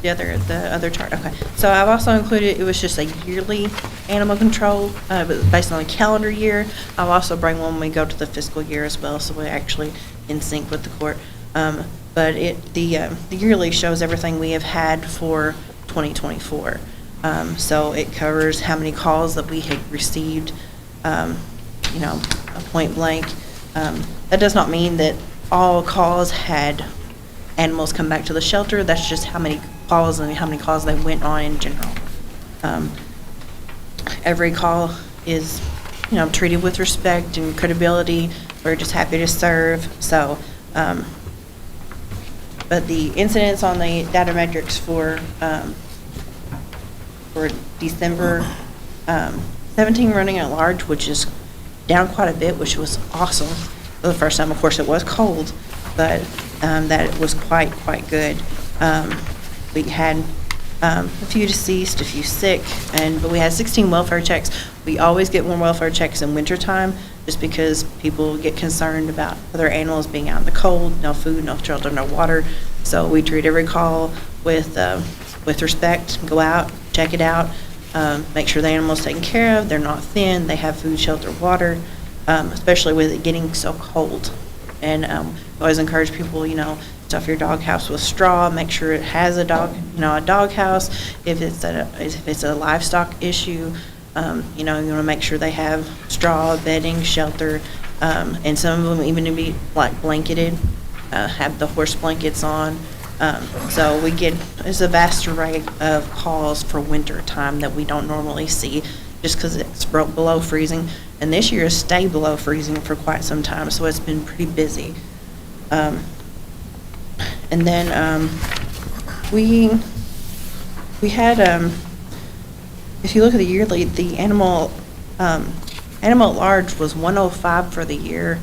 S15: the other chart. Okay. So I've also included, it was just a yearly animal control, but based on the calendar year. I'll also bring one when we go to the fiscal year as well, so we're actually in sync with the court. But the yearly shows everything we have had for 2024. So it covers how many calls that we had received, point blank. That does not mean that all calls had animals come back to the shelter. That's just how many calls and how many calls they went on in general. Every call is, treated with respect and credibility. We're just happy to serve. So, but the incidents on the data metrics for December 17 running at large, which is down quite a bit, which was awesome. For the first time, of course, it was cold, but that was quite good. We had a few deceased, a few sick, but we had 16 welfare checks. We always get more welfare checks in wintertime just because people get concerned about other animals being out in the cold, no food, no shelter, no water. So we treat every call with respect, go out, check it out, make sure the animal's taken care of, they're not thin, they have food, shelter, water, especially with it getting so cold. And always encourage people, stuff your doghouse with straw, make sure it has a doghouse. If it's a livestock issue, you want to make sure they have straw, bedding, shelter, and some of them even to be like blanketed, have the horse blankets on. So it's a vast array of calls for winter time that we don't normally see just because it's below freezing. And this year has stayed below freezing for quite some time, so it's been pretty busy. And then we had, if you look at the yearly, the animal at large was 105 for the year.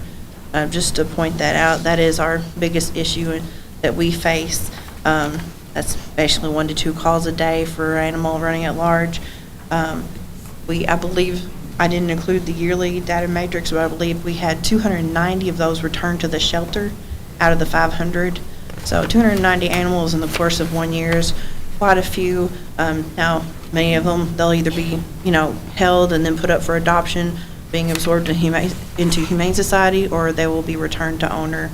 S15: Just to point that out, that is our biggest issue that we face. That's basically 1 to 2 calls a day for animal running at large. I believe, I didn't include the yearly data matrix, but I believe we had 290 of those returned to the shelter out of the 500. So 290 animals in the course of 1 year is quite a few. Now, many of them, they'll either be, held and then put up for adoption, being absorbed into Humane Society, or they will be returned to owner.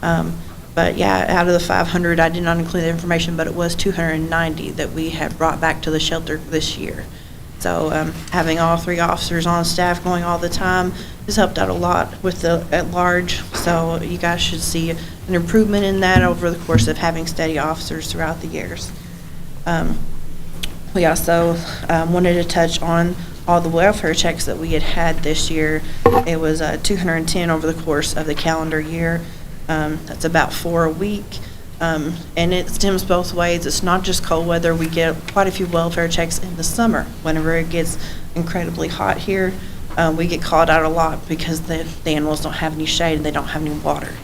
S15: But yeah, out of the 500, I did not include the information, but it was 290 that we had brought back to the shelter this year. So having all 3 officers on staff going all the time has helped out a lot with the at large. So you guys should see an improvement in that over the course of having steady officers throughout the years. We also wanted to touch on all the welfare checks that we had this year. It was 210 over the course of the calendar year. That's about 4 a week. And it stems both ways. It's not just cold weather. We get quite a few welfare checks in the summer. Whenever it gets incredibly hot here, we get called out a lot because the animals don't have any shade and they don't have any water.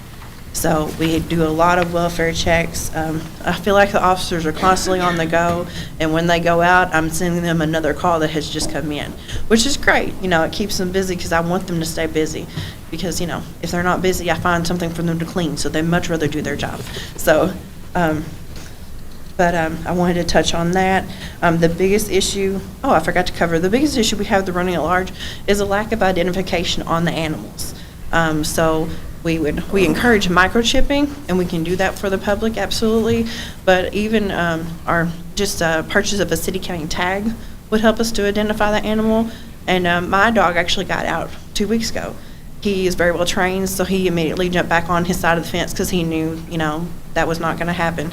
S15: So we do a lot of welfare checks. I feel like the officers are constantly on the go, and when they go out, I'm sending them another call that has just come in, which is great. It keeps them busy because I want them to stay busy. Because, if they're not busy, I find something for them to clean, so they'd much rather do their job. So, I wanted to touch on that. The biggest issue, I forgot to cover, the biggest issue we have with the running at large is a lack of identification on the animals. So we encourage microchipping, and we can do that for the public, absolutely. But even our purchase of a city county tag would help us to identify the animal. And my dog actually got out 2 weeks ago. He is very well trained, so he immediately jumped back on his side of the fence because he knew, that was not going to happen.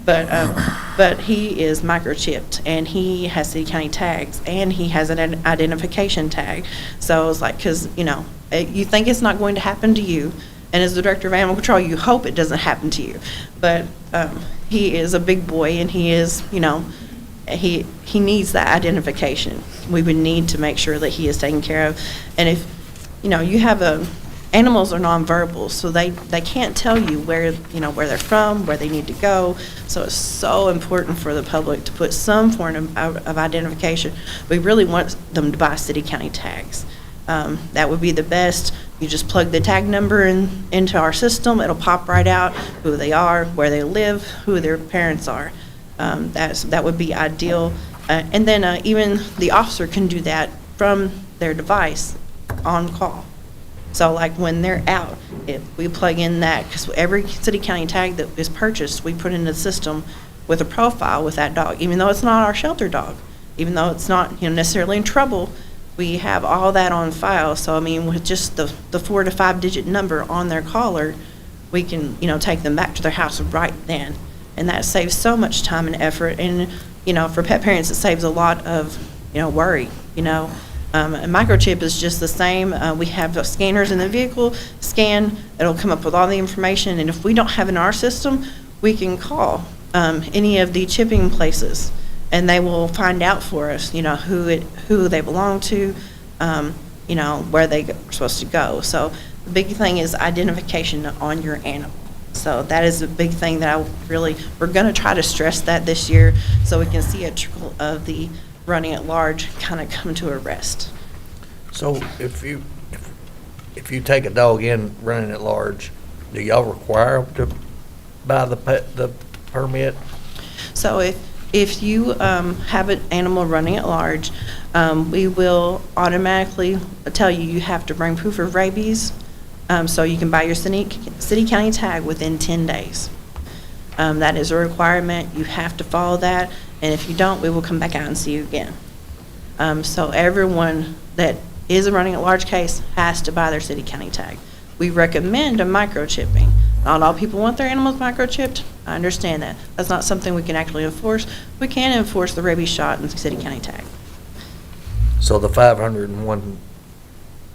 S15: But he is microchipped, and he has city county tags, and he has an identification tag. So it's like, because, you think it's not going to happen to you, and as the director of animal control, you hope it doesn't happen to you. But he is a big boy, and he is, he needs that identification. We would need to make sure that he is taken care of. And if, you have animals are nonverbal, so they can't tell you where they're from, where they need to go. So it's so important for the public to put some form of identification. We really want them to buy city county tags. That would be the best. You just plug the tag number into our system. It'll pop right out who they are, where they live, who their parents are. That would be ideal. And then even the officer can do that from their device on call. So like when they're out, if we plug in that, because every city county tag that is purchased, we put in the system with a profile with that dog, even though it's not our shelter dog, even though it's not necessarily in trouble, we have all that on file. So I mean, with just the 4 to 5 digit number on their collar, we can take them back to their house right then, and that saves so much time and effort. And for pet parents, it saves a lot of worry. A microchip is just the same. We have scanners in the vehicle, scan, it'll come up with all the information, and if we don't have it in our system, we can call any of the chipping places, and they will find out for us, who they belong to, where they are supposed to go. So the big thing is identification on your animal. So that is a big thing that we're going to try to stress that this year, so we can see a trickle of the running at large kind of come to a rest.
S3: So if you take a dog in running at large, do y'all require them to buy the permit?
S15: So if you have an animal running at large, we will automatically tell you have to bring proof of rabies, so you can buy your city county tag within 10 days. That is a requirement. You have to follow that. And if you don't, we will come back out and see you again. So everyone that is a running at large case has to buy their city county tag. We recommend a microchipping. Not all people want their animals microchipped. I understand that. That's not something we can actually enforce. We can enforce the rabies shot and city county tag.
S3: So the 501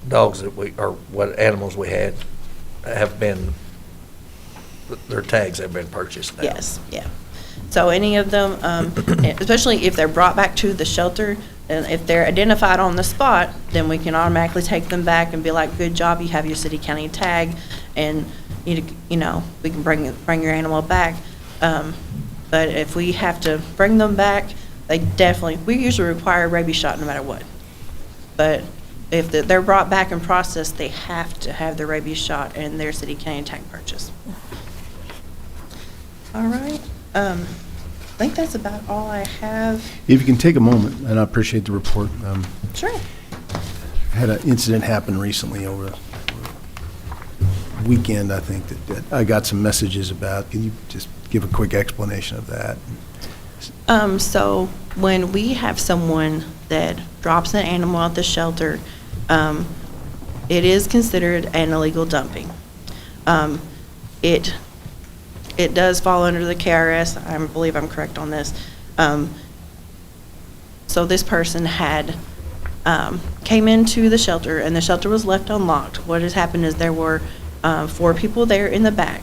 S3: dogs what animals we had have been, their tags have been purchased now?
S15: Yes, yeah. So any of them, especially if they're brought back to the shelter, and if they're identified on the spot, then we can automatically take them back and be like, good job, you have your city county tag, and we can bring your animal back. But if we have to bring them back, we usually require a rabies shot no matter what. But if they're brought back and processed, they have to have the rabies shot and their city county tag purchase. All right. I think that's about all I have.
S1: If you can take a moment, and I appreciate the report.
S15: Sure.
S1: Had an incident happen recently over the weekend, I think, that I got some messages about. Can you just give a quick explanation of that?
S15: So when we have someone that drops an animal at the shelter, it is considered an illegal dumping. It does fall under the KRS. I believe I'm correct on this. So this person came into the shelter, and the shelter was left unlocked. What has happened is there were 4 people there in the back.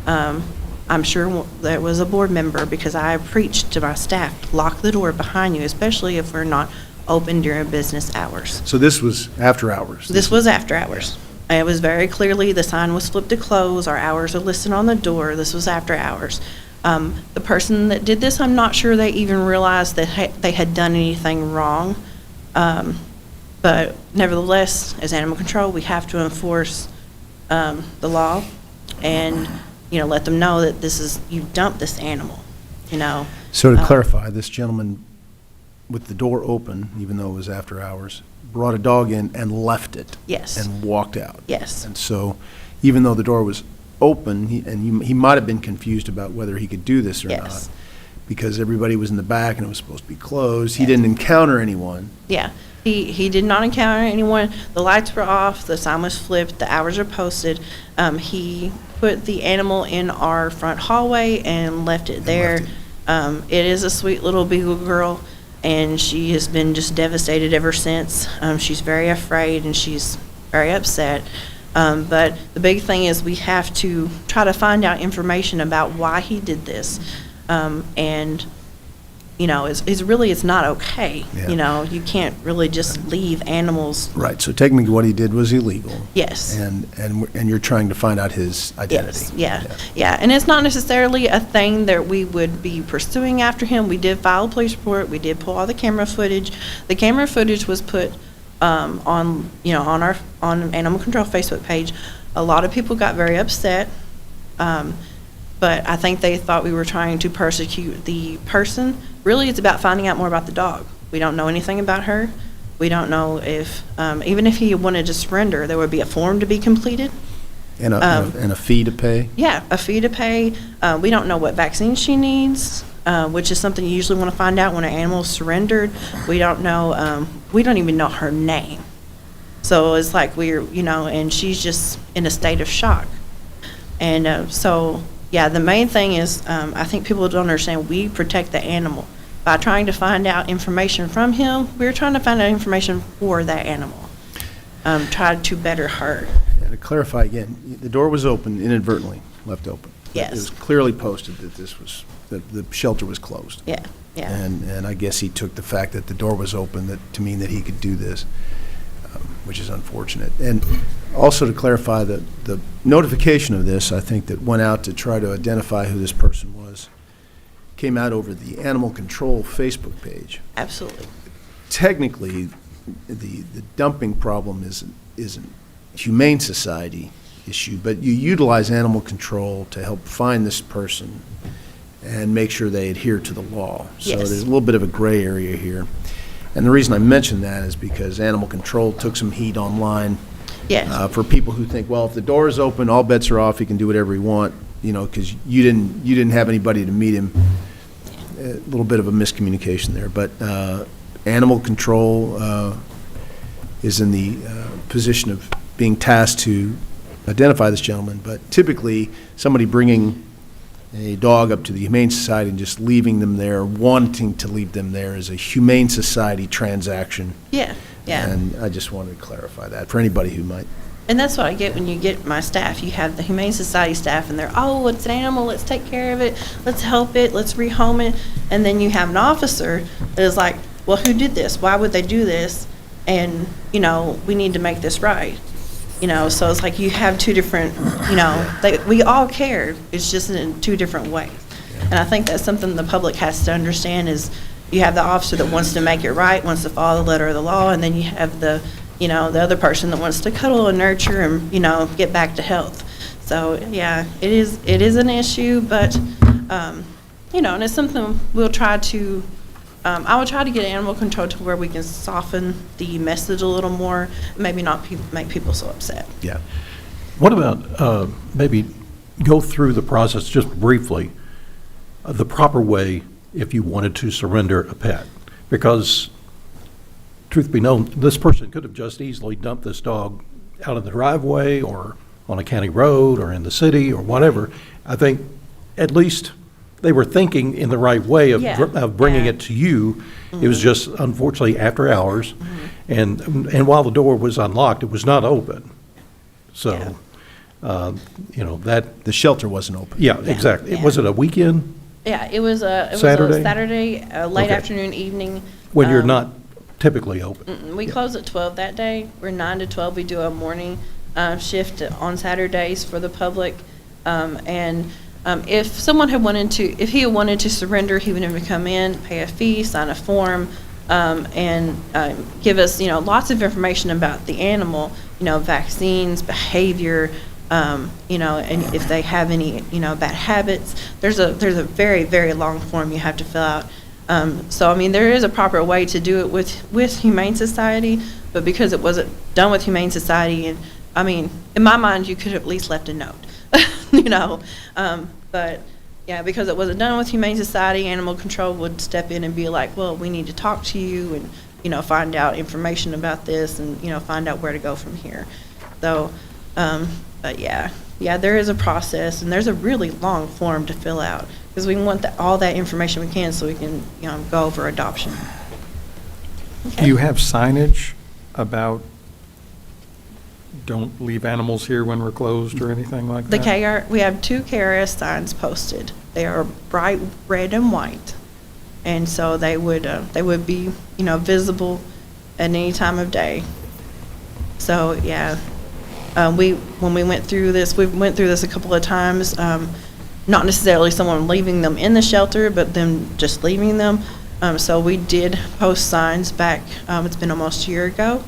S15: I'm sure there was a board member, because I preached to my staff, lock the door behind you, especially if we're not open during business hours.
S1: So this was after hours?
S15: This was after hours. It was very clearly, the sign was flipped to close, our hours are listed on the door, this was after hours. The person that did this, I'm not sure they even realized that they had done anything wrong. But nevertheless, as animal control, we have to enforce the law and, let them know that you dumped this animal,
S1: So to clarify, this gentleman with the door open, even though it was after hours, brought a dog in and left it.
S15: Yes.
S1: And walked out.
S15: Yes.
S1: And so even though the door was open, he might have been confused about whether he could do this or
S15: Yes.
S1: not, because everybody was in the back and it was supposed to be closed. He didn't encounter anyone.
S15: Yeah. He did not encounter anyone. The lights were off, the sign was flipped, the hours are posted. He put the animal in our front hallway and left it there. It is a sweet little beagle girl, and she has been just devastated ever since. She's very afraid and she's very upset. But the big thing is we have to try to find out information about why he did this. And, you know, it's not okay.
S1: Yeah.
S15: You know, you can't really just leave animals.
S1: Right, so technically what he did was illegal.
S15: Yes.
S1: And you're trying to find out his identity.
S15: Yes, yeah. And it's not necessarily a thing that we would be pursuing after him. We did file a police report. We did pull all the camera footage. The camera footage was put on, you know, on Animal Control Facebook page. A lot of people got very upset, but I think they thought we were trying to persecute the person. Really, it's about finding out more about the dog. We don't know anything about her. We don't know if, even if he wanted to surrender, there would be a form to be completed.
S1: And a fee to pay?
S15: Yeah, a fee to pay. We don't know what vaccine she needs, which is something you usually want to find out when an animal is surrendered. We don't know, we don't even know her name. So it's like you know, and she's just in a state of shock. And so, yeah, the main thing is, I think people don't understand, we protect the animal. By trying to find out information from him, we're trying to find out information for that animal, try to better her.
S1: And to clarify again, the door was open, inadvertently left open.
S15: Yes.
S1: It was clearly posted that that the shelter was closed.
S15: Yeah, yeah.
S1: And I guess he took the fact that the door was open to mean that he could do this, which is unfortunate. And also to clarify, the notification of this, I think, that went out to try to identify who this person was, came out over the Animal Control Facebook page.
S15: Absolutely.
S1: Technically, the dumping problem isn't Humane Society issue, but you utilize Animal Control to help find this person and make sure they adhere to the law. So
S15: Yes.
S1: there's a little bit of a gray area here. And the reason I mention that is because Animal Control took some heat online.
S15: Yes.
S1: For people who think, well, if the door is open, all bets are off, he can do whatever he want, you know, because you didn't have anybody to meet him. A little bit of a miscommunication there, but Animal Control is in the position of being tasked to identify this gentleman, but typically somebody bringing a dog up to the Humane Society and just leaving them there, wanting to leave them there, is a Humane Society transaction.
S15: Yeah, yeah.
S1: And I just wanted to clarify that for anybody who might.
S15: And that's what I get when you get my staff. You have the Humane Society staff, and they're, oh, it's an animal, let's take care of it, let's help it, let's rehome it. And then you have an officer that is like, well, who did this? Why would they do this? And, you know, we need to make this right. You know, so it's like you have two different, you know, we all care. It's just in two different ways. And I think that's something the public has to understand is you have the officer that wants to make it right, wants to follow the letter of the law, and then you have the, you know, the other person that wants to cuddle and nurture and, you know, get back to health. So, yeah, it is an issue, but, you know, and it's something we'll try to, I will try to get Animal Control to where we can soften the message a little more, maybe not make people so upset.
S1: Yeah.
S13: What about maybe go through the process just briefly, the proper way if you wanted to surrender a pet? Because truth be known, this person could have just easily dumped this dog out of the driveway or on a county road or in the city or whatever. I think at least they were thinking in the right way of,
S15: Yeah.
S13: of bringing
S15: Yeah.
S13: it to you. It was just unfortunately after hours. And while the door was unlocked, it was not open. So, you know, that,
S1: The shelter wasn't open.
S13: yeah, exactly.
S15: Yeah.
S13: Was it a weekend
S15: Yeah, it was a
S13: Saturday?
S15: Saturday, late
S13: Okay.
S15: afternoon, evening.
S13: when you're not typically open?
S15: We close at 12 that day. We're 9 to 12. We do a morning shift on Saturdays for the public. If someone had wanted to, if he had wanted to surrender, he would have to come in, pay a fee, sign a form, and give us, you know, lots of information about the animal, you know, vaccines, behavior, you know, and if they have any, you know, bad habits. There's a very, very long form you have to fill out. So, I mean, there is a proper way to do it with Humane Society, but because it wasn't done with Humane Society, and, I mean, in my mind, you could have at least left a note, you know. But, yeah, because it wasn't done with Humane Society, Animal Control would step in and be like, well, we need to talk to you, and find out information about this and, find out where to go from here. So, but yeah, there is a process, and there's a really long form to fill out, because we want all that information we can so we can, go over adoption.
S11: Do you have signage about don't leave animals here when we're closed or anything like that?
S15: We have 2 KRS signs posted. They are bright red and white. And so they would be, visible at any time of day. So, yeah, when we went through this, we went through this a couple of times, not necessarily someone leaving them in the shelter, but them just leaving them. So we did post signs back, it's been almost a year ago.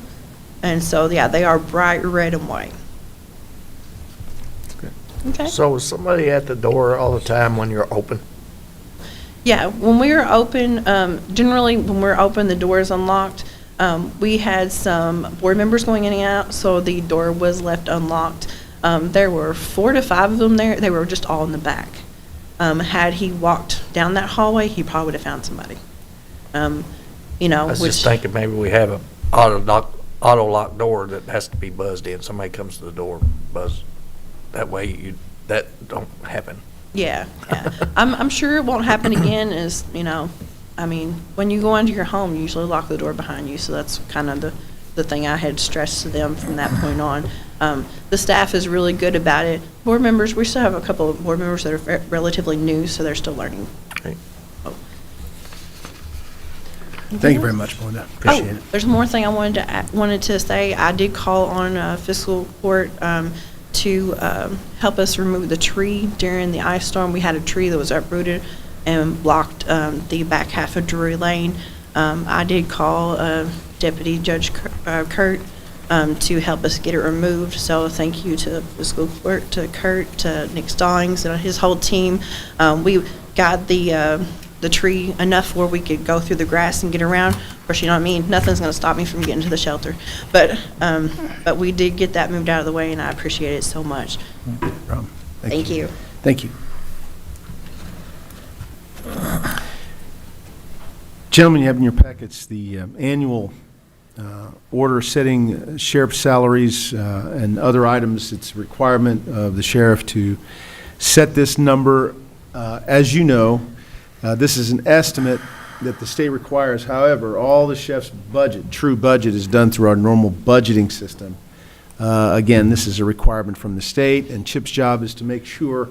S15: And so, yeah, they are bright red and white. Okay.
S3: So is somebody at the door all the time when you're open?
S15: Yeah, when we were open, generally when we're open, the door is unlocked. We had some board members going in and out, so the door was left unlocked. There were 4 to 5 of them there. They were just all in the back. Had he walked down that hallway, he probably would have found somebody.
S3: I was just thinking maybe we have a auto lock door that has to be buzzed in. Somebody comes to the door, buzz. That way that don't happen.
S15: Yeah. I'm sure it won't happen again. When you go into your home, you usually lock the door behind you, so that's kind of the thing I had stressed to them from that point on. The staff is really good about it. Board members, we still have a couple of board members that are relatively new, so they're still learning.
S3: Okay.
S15: Oh.
S1: Thank you very much, Melinda. Appreciate it.
S15: There's more thing I wanted to say. I did call on Fiscal Court to help us remove the tree during the ice storm. We had a tree that was uprooted and blocked the back half of Drury Lane. I did call Deputy Judge Kurt to help us get it removed. So thank you to Fiscal Court, to Kurt, to Nick Stallings, and his whole team. We got the tree enough where we could go through the grass and get around. Of course, nothing's going to stop me from getting to the shelter. But we did get that moved out of the way, and I appreciate it so much.
S1: No problem.
S15: Thank you.
S1: Thank you. Gentlemen, you have in your packets the annual order setting sheriff salaries and other items. It's a requirement of the sheriff to set this number. As you know, this is an estimate that the state requires. However, all the sheriff's budget, true budget, is done through our normal budgeting system. Again, this is a requirement from the state, and Chip's job is to make sure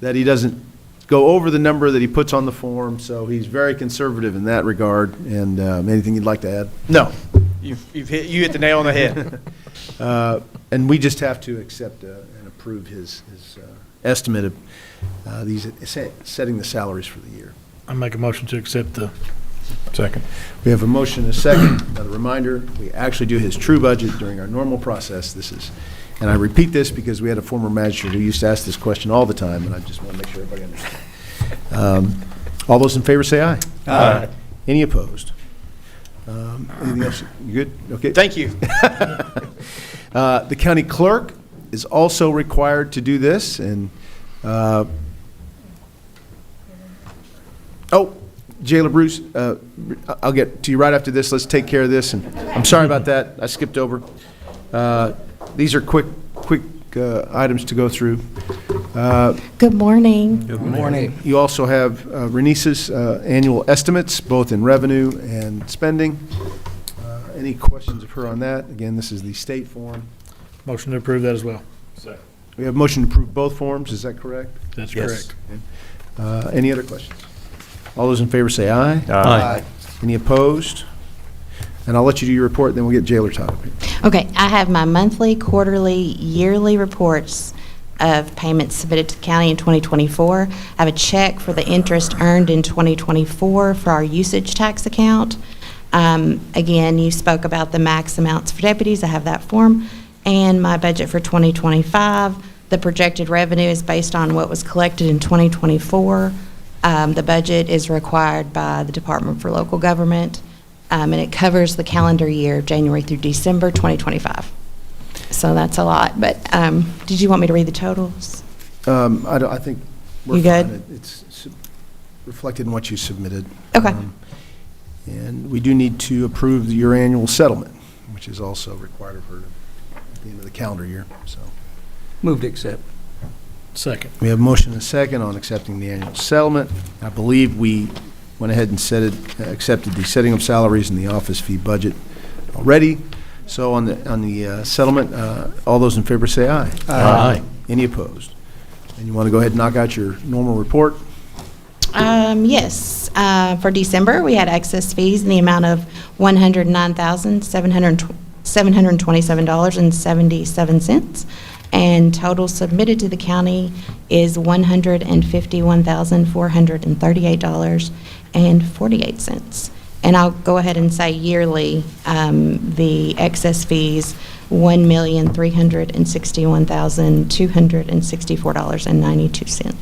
S1: that he doesn't go over the number that he puts on the form, so he's very conservative in that regard. And anything you'd like to add?
S16: No, you hit the nail on the head.
S1: And we just have to accept and approve his estimate of these setting the salaries for the year.
S7: I make a motion to accept the.
S13: Second.
S1: We have a motion and a second. Another reminder, we actually do his true budget during our normal process. And I repeat this because we had a former magistrate who used to ask this question all the time, and I just want to make sure everybody understands. All those in favor say aye.
S16: Aye.
S1: Any opposed? Anything else? You good? Okay.
S16: Thank you.
S1: The county clerk is also required to do this, and Jailer Bruce, I'll get to you right after this. Let's take care of this, and I'm sorry about that. I skipped over. These are quick items to go through.
S17: Good morning.
S1: Good morning. You also have Renice's annual estimates, both in revenue and spending. Any questions of her on that? Again, this is the state form.
S7: Motion to approve that as well.
S9: Second.
S1: We have motion to approve both forms. Is that correct?
S7: That's
S1: Yes.
S7: correct.
S1: Any other questions? All those in favor say aye.
S13: Aye.
S1: Any opposed? And I'll let you do your report, then we'll get Jailer Todd up here.
S17: Okay, I have my monthly, quarterly, yearly reports of payments submitted to the county in 2024. I have a check for the interest earned in 2024 for our usage tax account. Again, you spoke about the max amounts for deputies. I have that form. And my budget for 2025, the projected revenue is based on what was collected in 2024. The budget is required by the Department for Local Government, and it covers the calendar year, January through December 2025. So that's a lot, but did you want me to read the totals?
S1: I think we're
S17: You
S1: fine.
S17: good?
S1: It's reflected in what you submitted.
S17: Okay.
S1: And we do need to approve your annual settlement, which is also required of her at the end of the calendar year, so.
S5: Move to accept.
S7: Second.
S1: We have a motion and a second on accepting the annual settlement. I believe we went ahead and accepted the setting of salaries and the office fee budget already. So on the settlement, all those in favor say aye.
S13: Aye.
S1: Any opposed? And you want to go ahead and knock out your normal report?
S17: Yes. For December, we had excess fees in the amount of $109,727.77, and total submitted to the county is $151,438.48. And I'll go ahead and say yearly, the excess fees, $1,361,264.92.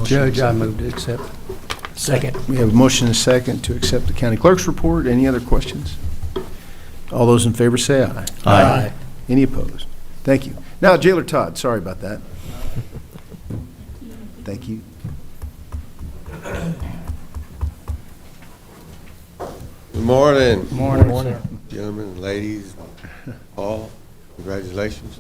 S5: Judge, I move to accept.
S3: Second.
S1: We have a motion and a second to accept the county clerk's report. Any other questions? All those in favor say aye.
S3: Aye.
S1: Any opposed? Thank you. Now, Jailer Todd, sorry about that. Thank you.
S18: Good morning.
S3: Morning.
S18: Gentlemen and ladies, all, congratulations.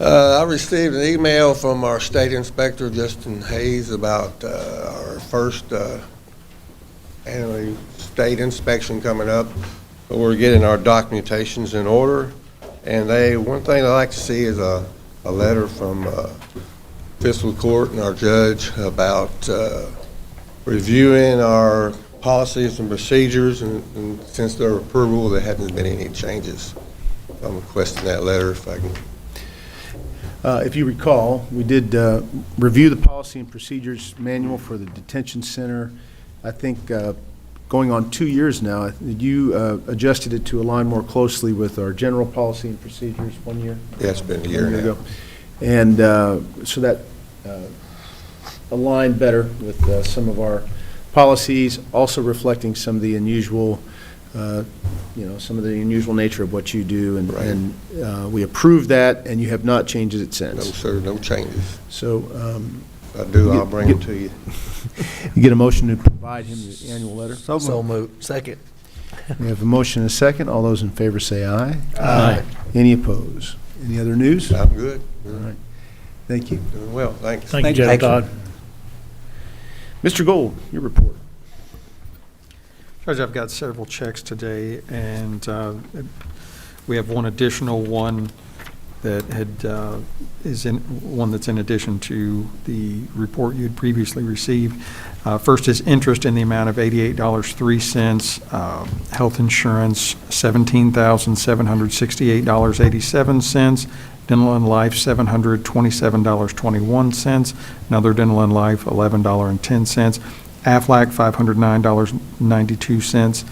S18: I received an email from our state inspector, Justin Hayes, about our first annual state inspection coming up. So we're getting our documentations in order. And one thing I'd like to see is a letter from Fiscal Court and our judge about reviewing our policies and procedures, and since their approval, there hasn't been any changes. I'm requesting that letter if I can.
S1: If you recall, we did review the policy and procedures manual for the detention center. I think going on 2 years now, you adjusted it to align more closely with our general policy and procedures 1 year?
S18: Yeah, it's been a year now.
S1: Ago. And so that aligned better with some of our policies, also reflecting some of the unusual some of the unusual nature of what you do, and,
S18: right.
S1: and we approve that, and you have not changed it since.
S18: No, sir, no changes.
S1: So
S18: If I do, I'll bring it to you.
S1: You get a motion to provide him the annual letter?
S3: So moved. Second.
S1: We have a motion and a second. All those in favor say aye.
S3: Aye.
S1: Any opposed? Any other news?
S18: I'm good.
S1: All right. Thank you.
S18: Doing well, thanks.
S7: Thank you, Judge Todd.
S1: Mr. Gold, your report.
S11: Judge, I've got several checks today, and we have one additional one that is one that's in addition to the report you had previously received. First is interest in the amount of $88.03, health insurance $17,768.87, dental and life $727.21, another dental and life $11.10, Aflac $509.92,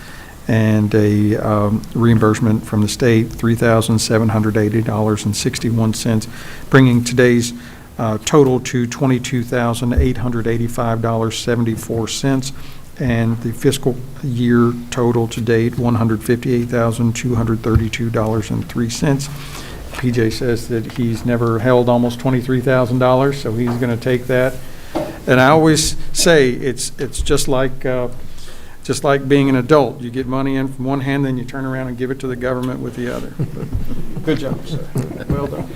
S11: and a reimbursement from the state $3,780.61, bringing today's total to $22,885.74, and the fiscal year total to date $158,232.03. PJ says that he's never held almost $23,000, so he's going to take that. And I always say it's just like being an adult. You get money in from one hand, then you turn around and give it to the government with the other. But good job, sir. Well done.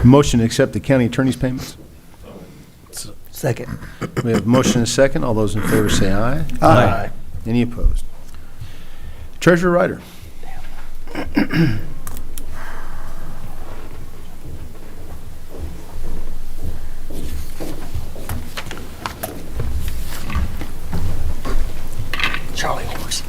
S1: Motion to accept the county attorney's payments.
S3: Second.
S1: We have a motion and a second. All those in favor say aye.
S3: Aye.
S1: Any opposed? Treasurer Ryder.
S3: Charlie horse.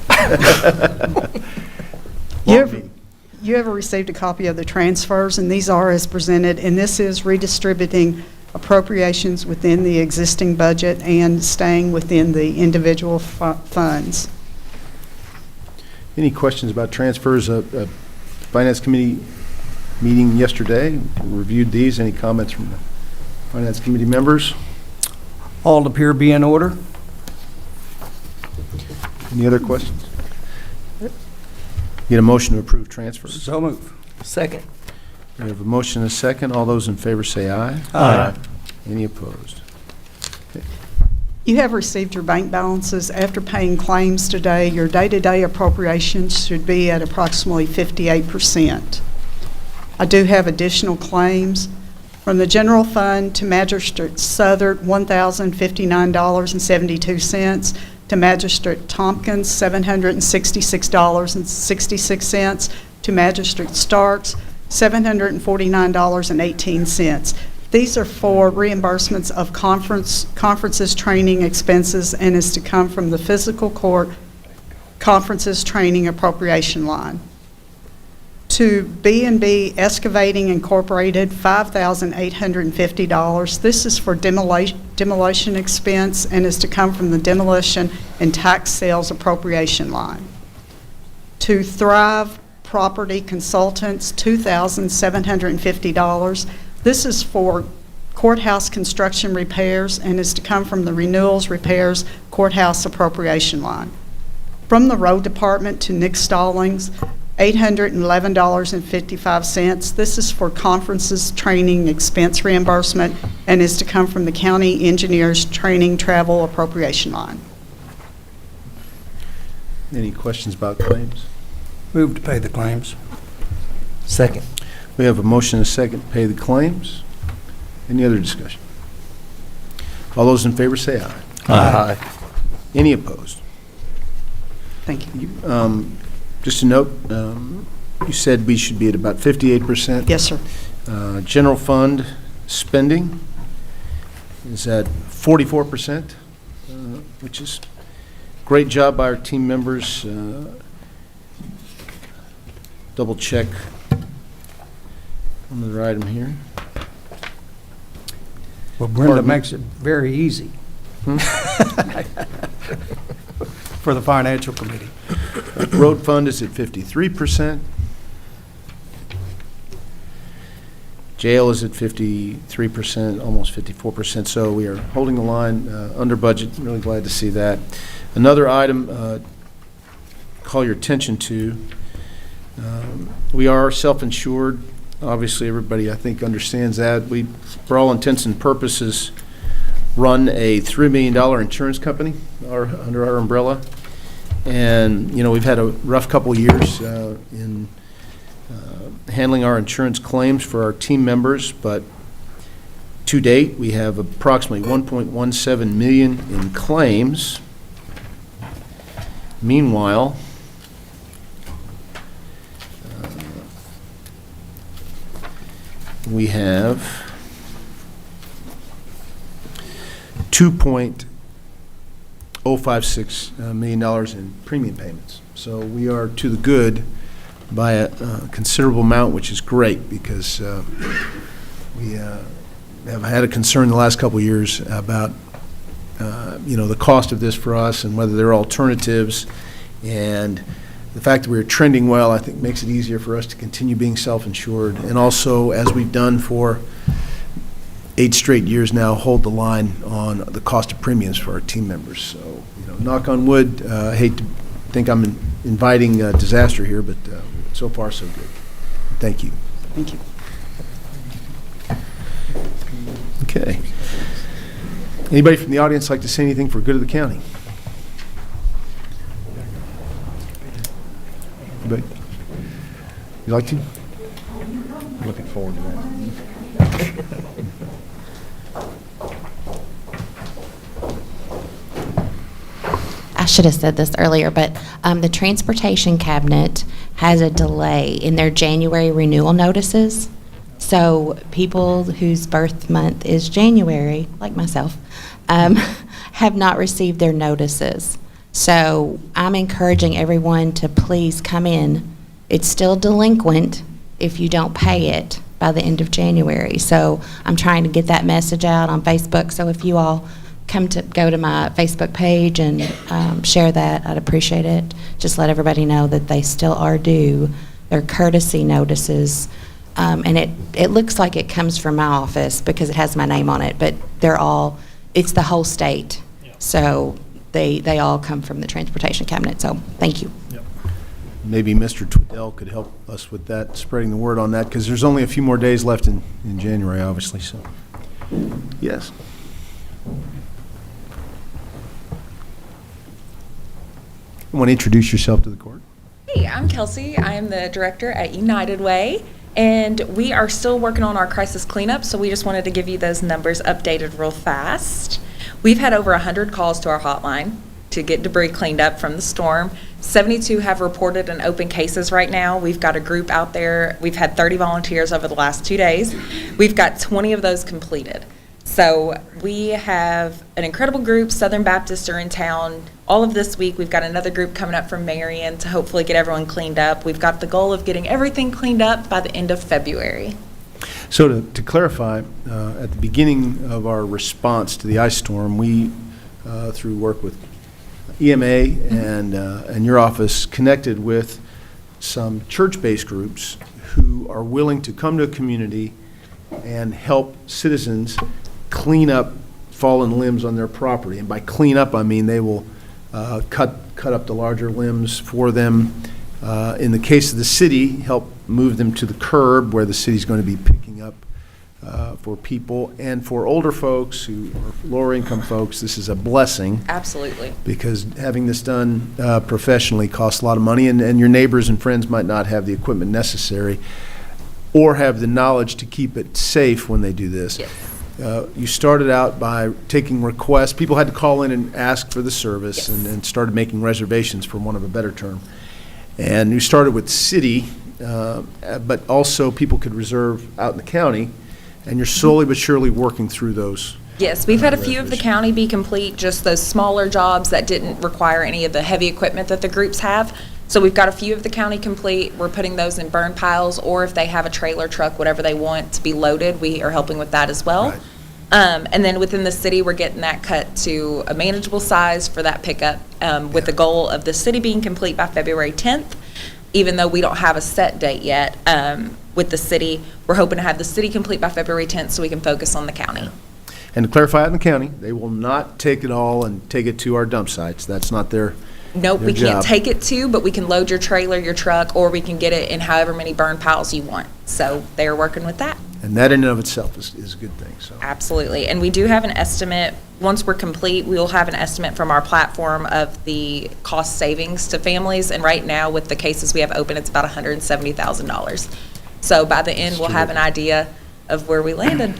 S19: You ever received a copy of the transfers, and these are as presented, and this is redistributing appropriations within the existing budget and staying within the individual funds.
S1: Any questions about transfers? Finance Committee meeting yesterday, reviewed these. Any comments from the Finance Committee members?
S5: All appear to be in order.
S1: Any other questions? Get a motion to approve transfers.
S5: So move.
S3: Second.
S1: We have a motion and a second. All those in favor say aye.
S3: Aye.
S1: Any opposed? Okay.
S19: You have received your bank balances. After paying claims today, your day-to-day appropriations should be at approximately 58%. I do have additional claims. From the general fund to Magistrate Southard, $1,059.72. To Magistrate Tompkins, $766.66. To Magistrate Starks, $749.18. These are for reimbursements of conferences, training expenses, and is to come from the Fiscal Court Conferences Training Appropriation line. To B&B Excavating Incorporated, $5,850. This is for demolition expense and is to come from the Demolition and Tax Sales Appropriation line. To Thrive Property Consultants, $2,750. This is for courthouse construction repairs and is to come from the Renewals Repairs Courthouse Appropriation line. From the Road Department to Nick Stallings, $811.55. This is for conferences, training, expense reimbursement, and is to come from the County Engineers Training Travel Appropriation line.
S1: Any questions about claims?
S5: Move to pay the claims.
S3: Second.
S1: We have a motion and a second to pay the claims. Any other discussion? All those in favor say aye.
S3: Aye.
S1: Any opposed?
S19: Thank you.
S1: Just a note, you said we should be at about 58%.
S19: Yes, sir.
S1: General fund spending is at 44%, which is great job by our team members. Double check another item here.
S5: Well, Brenda
S1: Pardon me?
S5: makes it very easy for the Financial Committee.
S1: Road fund is at 53%. Jail is at 53%, almost 54%. So we are holding the line under budget. Really glad to see that. Another item, call your attention to. We are self-insured. Obviously, everybody, I think, understands that. We, for all intents and purposes, run a $3 million insurance company under our umbrella. And, you know, we've had a rough couple of years in handling our insurance claims for our team members, but to date, we have approximately $1.17 million in claims. Meanwhile, we have $2.056 million in premium payments. So we are to the good by a considerable amount, which is great because we have had a concern the last couple of years about the cost of this for us and whether there are alternatives. And the fact that we're trending well, I think, makes it easier for us to continue being self-insured. And also, as we've done for 8 straight years now, hold the line on the cost of premiums for our team members. So, knock on wood, I hate to think I'm inviting disaster here, but so far so good. Thank you.
S19: Thank you.
S1: Okay. Anybody from the audience like to say anything for good of the county? Anybody? You like to? I'm looking forward to that.
S17: I should have said this earlier, but the Transportation Cabinet has a delay in their January renewal notices. So people whose birth month is January, like myself, have not received their notices. So I'm encouraging everyone to please come in. It's still delinquent if you don't pay it by the end of January. So I'm trying to get that message out on Facebook. So if you all go to my Facebook page and share that, I'd appreciate it. Just let everybody know that they still are due their courtesy notices. And it looks like it comes from my office because it has my name on it, but it's the whole state. So they all come from the Transportation Cabinet. So thank you.
S1: Yep. Maybe Mr. Twiddell could help us with that, spreading the word on that, because there's only a few more days left in January, obviously. So, yes. You want to introduce yourself to the court?
S20: Hey, I'm Kelsey. I'm the director at United Way, and we are still working on our crisis cleanup, so we just wanted to give you those numbers updated real fast. We've had over 100 calls to our hotline to get debris cleaned up from the storm. 72 have reported in open cases right now. We've got a group out there. We've had 30 volunteers over the last 2 days. We've got 20 of those completed. So we have an incredible group. Southern Baptists are in town all of this week. We've got another group coming up from Marion to hopefully get everyone cleaned up. We've got the goal of getting everything cleaned up by the end of February.
S1: So to clarify, at the beginning of our response to the ice storm, we, through work with EMA and your office, connected with some church-based groups who are willing to come to a community and help citizens clean up fallen limbs on their property. And by clean up, I mean they will cut up the larger limbs for them. In the case of the city, help move them to the curb where the city's going to be picking up for people. And for older folks who are lower income folks, this is a blessing.
S20: Absolutely.
S1: Because having this done professionally costs a lot of money, and your neighbors and friends might not have the equipment necessary or have the knowledge to keep it safe when they do this.
S20: Yes.
S1: You started out by taking requests. People had to call in and ask for the service.
S20: Yes.
S1: and started making reservations, for want of a better term. And you started with city, but also people could reserve out in the county, and you're slowly but surely working through those.
S20: Yes, we've had a few of the county be complete, just those smaller jobs that didn't require any of the heavy equipment that the groups have. So we've got a few of the county complete. We're putting those in burn piles, or if they have a trailer truck, whatever they want to be loaded, we are helping with that as well.
S1: Right.
S20: And then within the city, we're getting that cut to a manageable size for that pickup, with the goal of the city being complete by February 10th. Even though we don't have a set date yet with the city, we're hoping to have the city complete by February 10th so we can focus on the county.
S1: And to clarify, out in the county, they will not take it all and take it to our dump sites. That's not their
S20: Nope, we
S1: job.
S20: can't take it to, but we can load your trailer, your truck, or we can get it in however many burn piles you want. So they're working with that.
S1: And that in and of itself is a good thing. So
S20: Absolutely. And we do have an estimate. Once we're complete, we will have an estimate from our platform of the cost savings to families. And right now, with the cases we have open, it's about $170,000. So by the end, we'll have an idea of where we landed.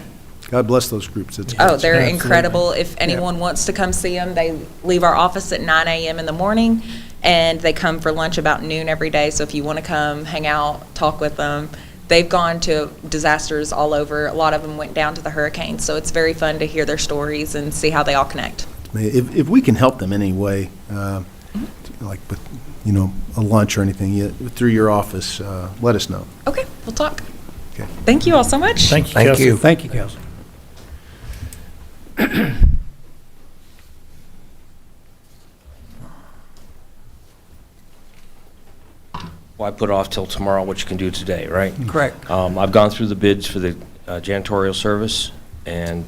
S1: God bless those groups. It's
S20: Oh, they're incredible. If anyone wants to come see them, they leave our office at 9 a.m. in the morning, and they come for lunch about noon every day. So if you want to come, hang out, talk with them. They've gone to disasters all over. A lot of them went down to the hurricane. So it's very fun to hear their stories and see how they all connect.
S1: If we can help them in any way, like with, a lunch or anything, through your office, let us know.
S20: Okay, we'll talk.
S1: Okay.
S20: Thank you all so much.
S7: Thank you,
S5: Thank
S7: Kelsey.
S5: you. Thank you, Kelsey.
S10: Well, I put it off till tomorrow, what you can do today, right?
S5: Correct.
S10: I've gone through the bids for the janitorial service, and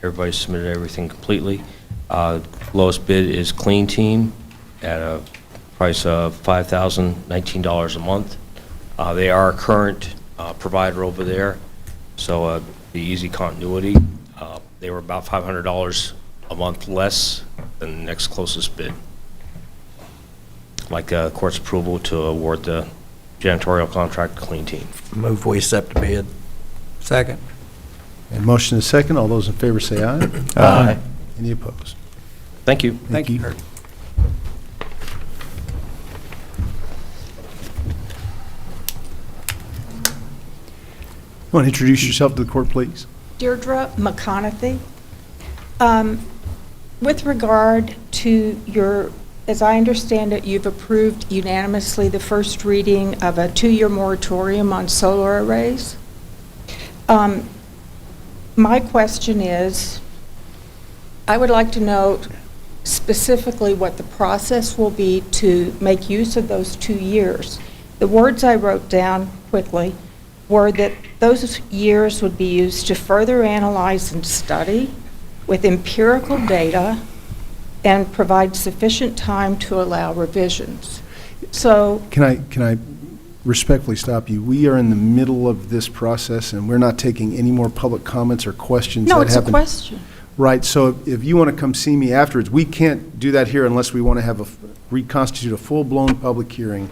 S10: everybody submitted everything completely. Lowest bid is Clean Team at a price of $5,019 a month. They are a current provider over there, so the easy continuity. They were about $500 a month less than the next closest bid. Like court's approval to award the janitorial contract to Clean Team.
S5: Move we accept the bid. Second.
S1: And motion is second. All those in favor say aye.
S10: Aye.
S1: Any opposed?
S10: Thank you.
S5: Thank you.
S1: You want to introduce yourself to the court, please?
S21: Deirdre McConaughey. With regard to your, as I understand it, you've approved unanimously the first reading of a 2-year moratorium on solar arrays. My question is, I would like to know specifically what the process will be to make use of those 2 years. The words I wrote down quickly were that those years would be used to further analyze and study with empirical data and provide sufficient time to allow revisions. So,
S1: Can I respectfully stop you? We are in the middle of this process, and we're not taking any more public comments or questions.
S21: no,
S1: that
S21: it's a
S1: happen.
S21: question.
S1: Right, so if you want to come see me afterwards, we can't do that here unless we want to have reconstitute a full-blown public hearing,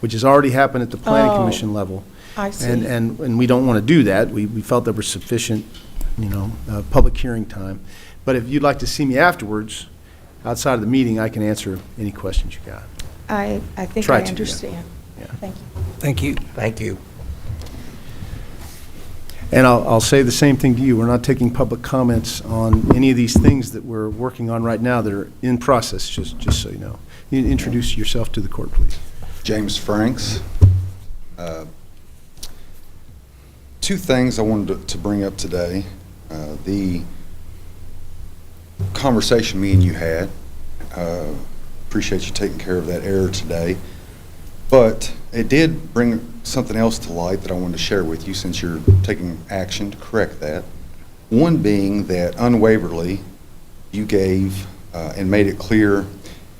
S1: which has already happened at the planning
S21: Oh,
S1: commission level.
S21: I see.
S1: And we don't want to do that. We felt there was sufficient, public hearing time. But if you'd like to see me afterwards, outside of the meeting, I can answer any questions you got.
S21: I think
S1: Try
S21: I
S1: to, yeah.
S21: understand.
S1: Yeah.
S21: Thank you.
S5: Thank you.
S3: Thank you.
S1: And I'll say the same thing to you. We're not taking public comments on any of these things that we're working on right now that are in process, just so you know. You introduce yourself to the court, please.
S2: James Franks. Two things I wanted to bring up today. The conversation me and you had, appreciate you taking care of that error today, but it did bring something else to light that I wanted to share with you since you're taking action to correct that. One being that unwaveringly you gave and made it clear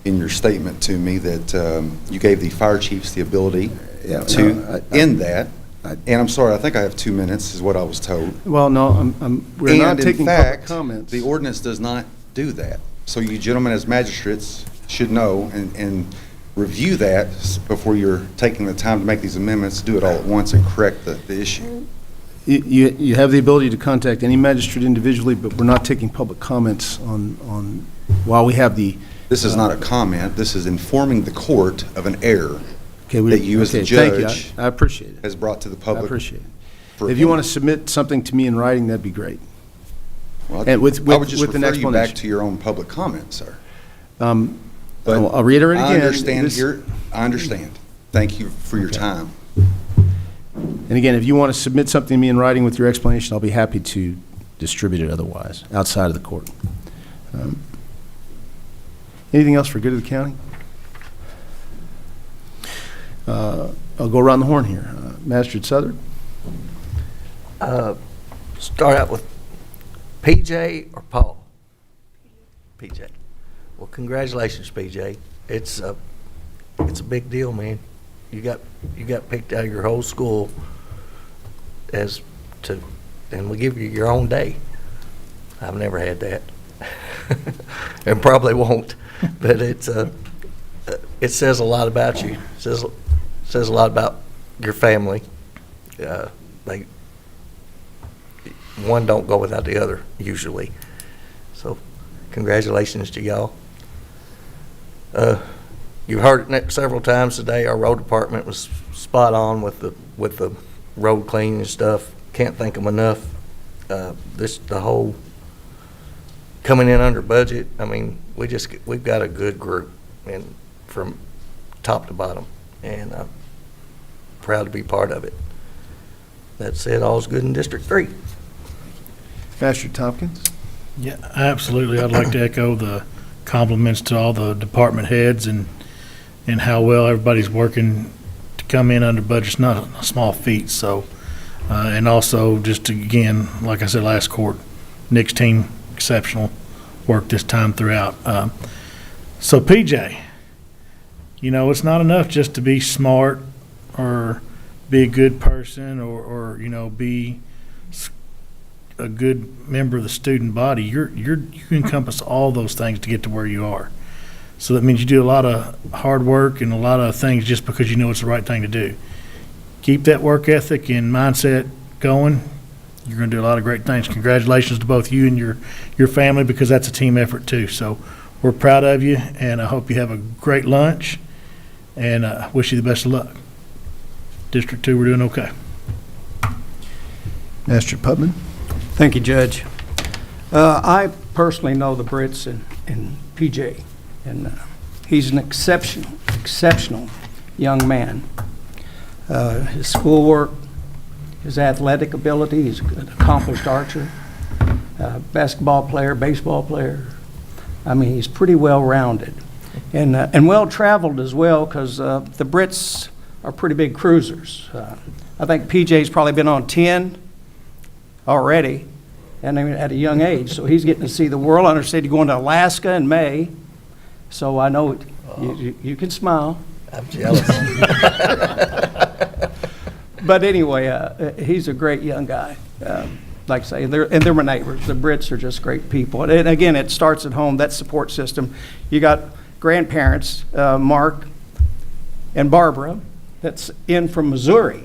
S2: in your statement to me that you gave the fire chiefs the ability to end that. And I'm sorry, I think I have 2 minutes is what I was told.
S1: Well, no, we're not taking public comments.
S2: In fact, the ordinance does not do that. So you gentlemen as magistrates should know and review that before you're taking the time to make these amendments, do it all at once and correct the issue.
S1: You have the ability to contact any magistrate individually, but we're not taking public comments on while we have the...
S2: This is not a comment. This is informing the court of an error
S1: that
S2: you as the
S1: thank you.
S2: judge
S1: I appreciate it.
S2: has brought to the public.
S1: I appreciate it. If you want to submit something to me in writing, that'd be great.
S2: Well,
S1: And with
S2: I would just
S1: an
S2: refer you back
S1: explanation.
S2: to your own public comment, sir.
S1: But I'll reiterate again.
S2: I understand. Thank you for your time.
S1: And again, if you want to submit something to me in writing with your explanation, I'll be happy to distribute it otherwise, outside of the court. Anything else for good of the county? I'll go around the horn here. Magistrate Southard?
S3: Start out with PJ or Paul? PJ. Well, congratulations, PJ. It's a big deal, man. You got picked out of your whole school and we give you your own day. I've never had that, and probably won't. But it says a lot about you. It says a lot about your family. One don't go without the other usually. So, congratulations to y'all. You've heard it several times today. Our road department was spot on with the road cleaning and stuff. Can't thank them enough. The whole coming in under budget. I mean, we've got a good group, and from top to bottom, and I'm proud to be part of it. That said, all's good in District 3.
S1: Pastor Tompkins?
S7: Yeah, absolutely. I'd like to echo the compliments to all the department heads and how well everybody's working to come in under budget. It's not a small feat, so, and also just again, like I said last court, Nick's team, exceptional work this time throughout. So PJ, it's not enough just to be smart or be a good person or be a good member of the student body. You encompass all those things to get to where you are. So that means you do a lot of hard work and a lot of things just because you know it's the right thing to do. Keep that work ethic and mindset going. You're going to do a lot of great things. Congratulations to both you and your family, because that's a team effort too. So we're proud of you, and I hope you have a great lunch, and wish you the best of luck. District 2, we're doing okay.
S1: Master Putman?
S5: Thank you, Judge. I personally know the Brits and PJ, and he's an exceptional young man. His schoolwork, his athletic ability, he's an accomplished archer, basketball player, baseball player. I mean, he's pretty well-rounded and well-traveled as well, because the Brits are pretty big cruisers. I think PJ's probably been on 10 already, and I mean, at a young age. So he's getting to see the world. I understand you're going to Alaska in May, so I know you can smile.
S3: I'm jealous.
S5: But anyway, he's a great young guy. Like I say, they're my neighbors. The Brits are just great people. And again, it starts at home, that support system. You got grandparents, Mark and Barbara, that's in from Missouri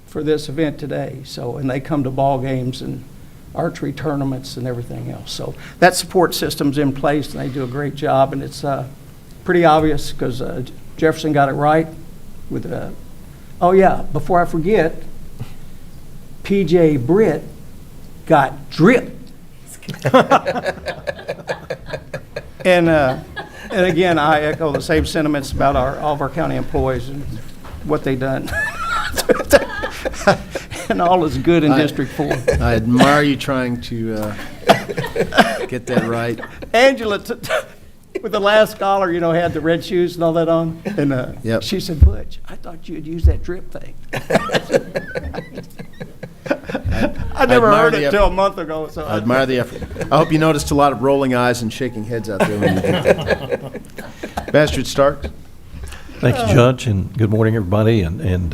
S5: for this event today. So, and they come to ball games and archery tournaments and everything else. So that support system's in place, and they do a great job, and it's pretty obvious because Jefferson got it right with oh yeah, before I forget, PJ Britt got drip. And again, I echo the same sentiments about all of our county employees and what they done. And all is good in District 4.
S1: I admire you trying to get that right.
S5: Angela, with the last scholar, you know, had the red shoes and all that on. And
S1: Yep.
S5: she said, Butch, I thought you had used that drip thing. I never heard it until a month ago. So
S1: I admire the effort. I hope you noticed a lot of rolling eyes and shaking heads out there when you did that. Bastard Starks.
S13: Thank you, Judge, and good morning, everybody. And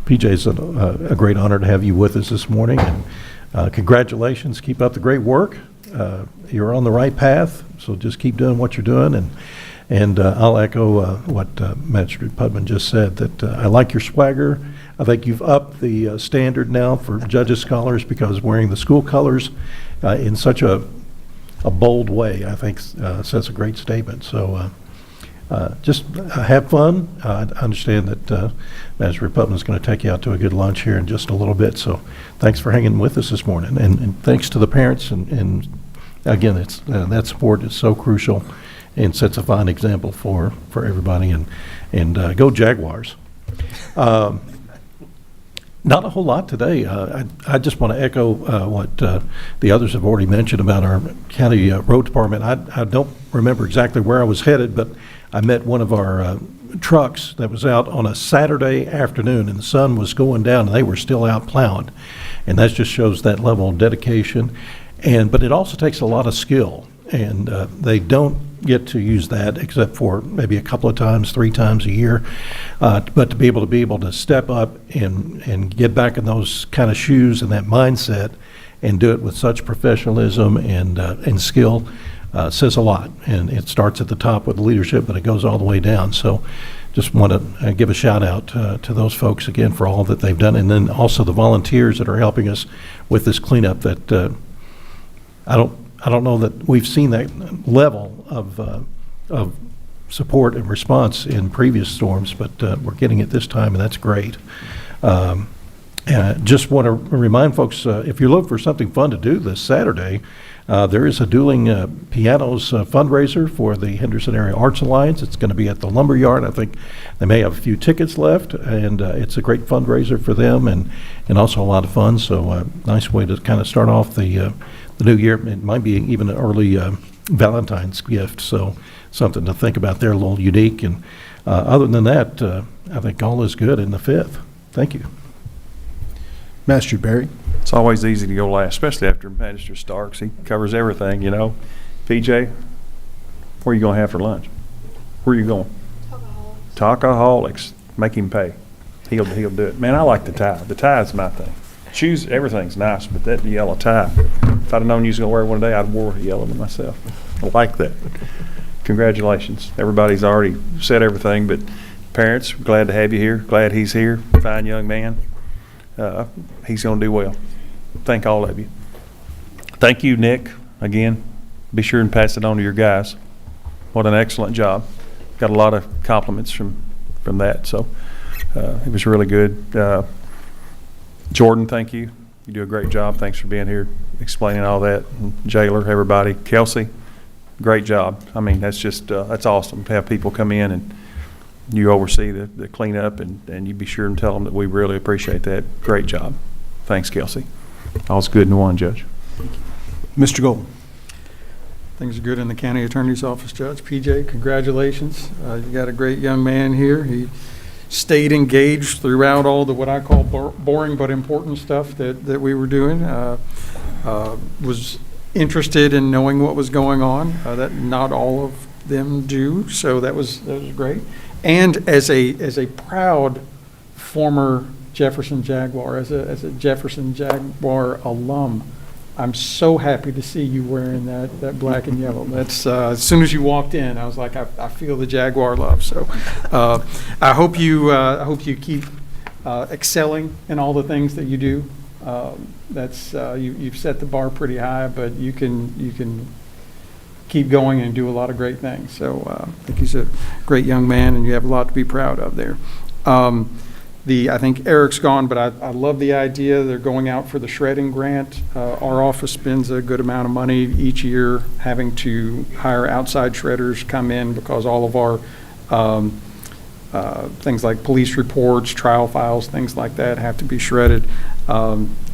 S13: PJ, it's a great honor to have you with us this morning. And congratulations. Keep up the great work. You're on the right path, so just keep doing what you're doing. And I'll echo what Magistrate Putman just said, that I like your swagger. I think you've upped the standard now for judges, scholars, because wearing the school colors in such a bold way, I think, sets a great statement. So just have fun. I understand that Magistrate Putman is going to take you out to a good lunch here in just a little bit. So thanks for hanging with us this morning. And thanks to the parents. And again, it's that support is so crucial and sets a fine example for everybody. And go Jaguars. Not a whole lot today. I just want to echo what the others have already mentioned about our county road department. I don't remember exactly where I was headed, but I met one of our trucks that was out on a Saturday afternoon, and the sun was going down, and they were still out plowing. And that just shows that level of dedication. But it also takes a lot of skill, and they don't get to use that except for maybe a couple of times, 3 times a year. But to be able to step up and get back in those kind of shoes and that mindset and do it with such professionalism and skill says a lot. And it starts at the top with leadership, but it goes all the way down. So just want to give a shout out to those folks again for all that they've done. And then also the volunteers that are helping us with this cleanup that I don't know that we've seen that level of support and response in previous storms, but we're getting it this time, and that's great. And just want to remind folks, if you're looking for something fun to do this Saturday, there is a Dueling Pianos fundraiser for the Henderson Area Arts Alliance. It's going to be at the Lumberyard. I think they may have a few tickets left, and it's a great fundraiser for them and also a lot of fun. So nice way to kind of start off the new year. It might be even an early Valentine's gift, so something to think about there, a little unique. And other than that, I think all is good in the 5th. Thank you.
S1: Master Barry.
S6: It's always easy to go last, especially after Magistrate Starks. He covers everything, you know. PJ, where are you going to have for lunch? Where are you going? Talkaholics. Make him pay. He'll do it. Man, I like the tie. The tie is my thing. Shoes, everything's nice, but that yellow tie. If I'd have known you was going to wear one today, I'd wore a yellow one myself. I like that. Congratulations. Everybody's already said everything, but parents, glad to have you here. Glad he's here. Fine young man. He's going to do well. Thank all of you. Thank you, Nick, again. Be sure and pass it on to your guys. What an excellent job. Got a lot of compliments from that, so it was really good. Jordan, thank you. You do a great job. Thanks for being here, explaining all that. And Jailer, everybody. Kelsey, great job. I mean, that's just, that's awesome to have people come in and you oversee the cleanup, and you be sure and tell them that we really appreciate that. Great job. Thanks, Kelsey. All's good in one, Judge.
S1: Mr. Gold.
S11: Things are good in the county attorney's office, Judge. PJ, congratulations. You got a great young man here. He stayed engaged throughout all the what I call boring but important stuff that we were doing. Was interested in knowing what was going on. That not all of them do, so that was great. And as a proud former Jefferson Jaguar, as a Jefferson Jaguar alum, I'm so happy to see you wearing that black and yellow. That's, as soon as you walked in, I was like, I feel the Jaguar love. So I hope you keep excelling in all the things that you do. You've set the bar pretty high, but you can keep going and do a lot of great things. So I think he's a great young man, and you have a lot to be proud of there. I think Eric's gone, but I love the idea. They're going out for the shredding grant. Our office spends a good amount of money each year having to hire outside shredders come in because all of our things like police reports, trial files, things like that have to be shredded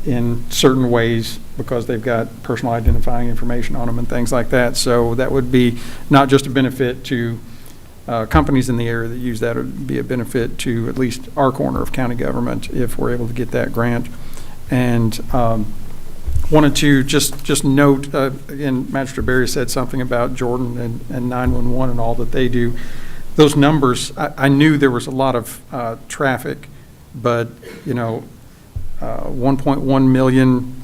S11: in certain ways because they've got personal identifying information on them and things like that. So that would be not just a benefit to companies in the area that use that, would be a benefit to at least our corner of county government if we're able to get that grant. And wanted to just note, again, Magistrate Berry said something about Jordan and 911 and all that they do. Those numbers, I knew there was a lot of traffic, but 1.1 million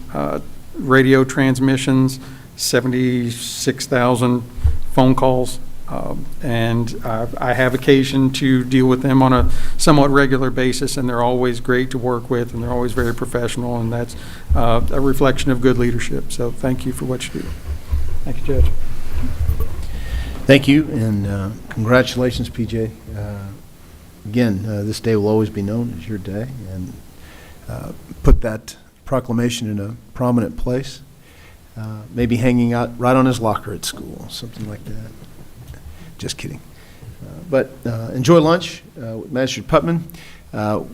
S11: radio transmissions, 76,000 phone calls. And I have occasion to deal with them on a somewhat regular basis, and they're always great to work with, and they're always very professional, and that's a reflection of good leadership. So thank you for what you do. Thank you, Judge.
S1: Thank you, and congratulations, PJ. Again, this day will always be known as your day, and put that proclamation in a prominent place, maybe hanging out right on his locker at school, something like that. Just kidding. But enjoy lunch with Magistrate Putman.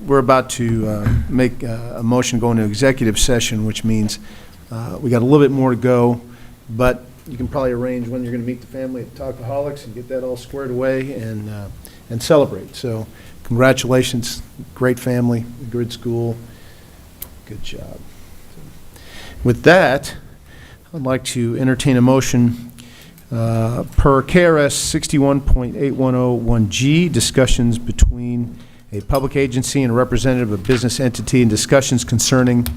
S1: We're about to make a motion going to executive session, which means we got a little bit more to go, but you can probably arrange when you're going to meet the family at Talkaholics and get that all squared away and celebrate. So congratulations, great family, good school, good job. With that, I'd like to entertain a motion per KRS 61.8101G, discussions between a public agency and a representative of a business entity and discussions concerning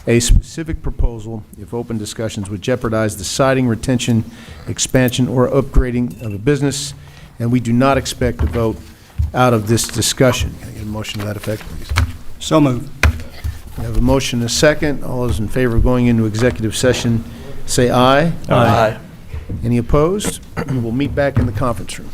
S1: a specific proposal if open discussions would jeopardize the siding, retention, expansion, or upgrading of a business, and we do not expect a vote out of this discussion. Can I get a motion to that effect, please?
S5: So moved.
S1: We have a motion and a second. All those in favor of going into executive session, say aye.
S3: Aye.
S1: Any opposed? We'll meet back in the conference room.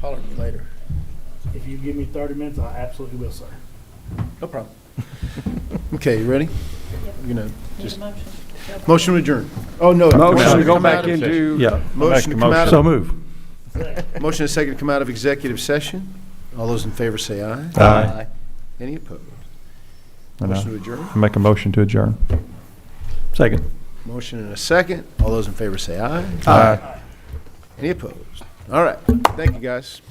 S1: Holler at me later.
S7: If you give me 30 minutes, I absolutely will, sir.
S1: No problem. Okay, you ready? You're gonna just, motion to adjourn. Oh, no.
S6: Motion to go
S1: come
S6: back
S1: out of-
S6: into.
S13: Yeah.
S1: Motion to come out
S13: So
S1: of,
S13: move.
S1: motion and second to come out of executive session. All those in favor say aye.
S6: Aye.
S1: Any opposed?
S6: And
S1: Motion to adjourn.
S6: I make a motion to adjourn.
S13: Second.
S1: Motion and a second. All those in favor say aye.
S6: Aye.
S1: Any opposed? All right. Thank you, guys.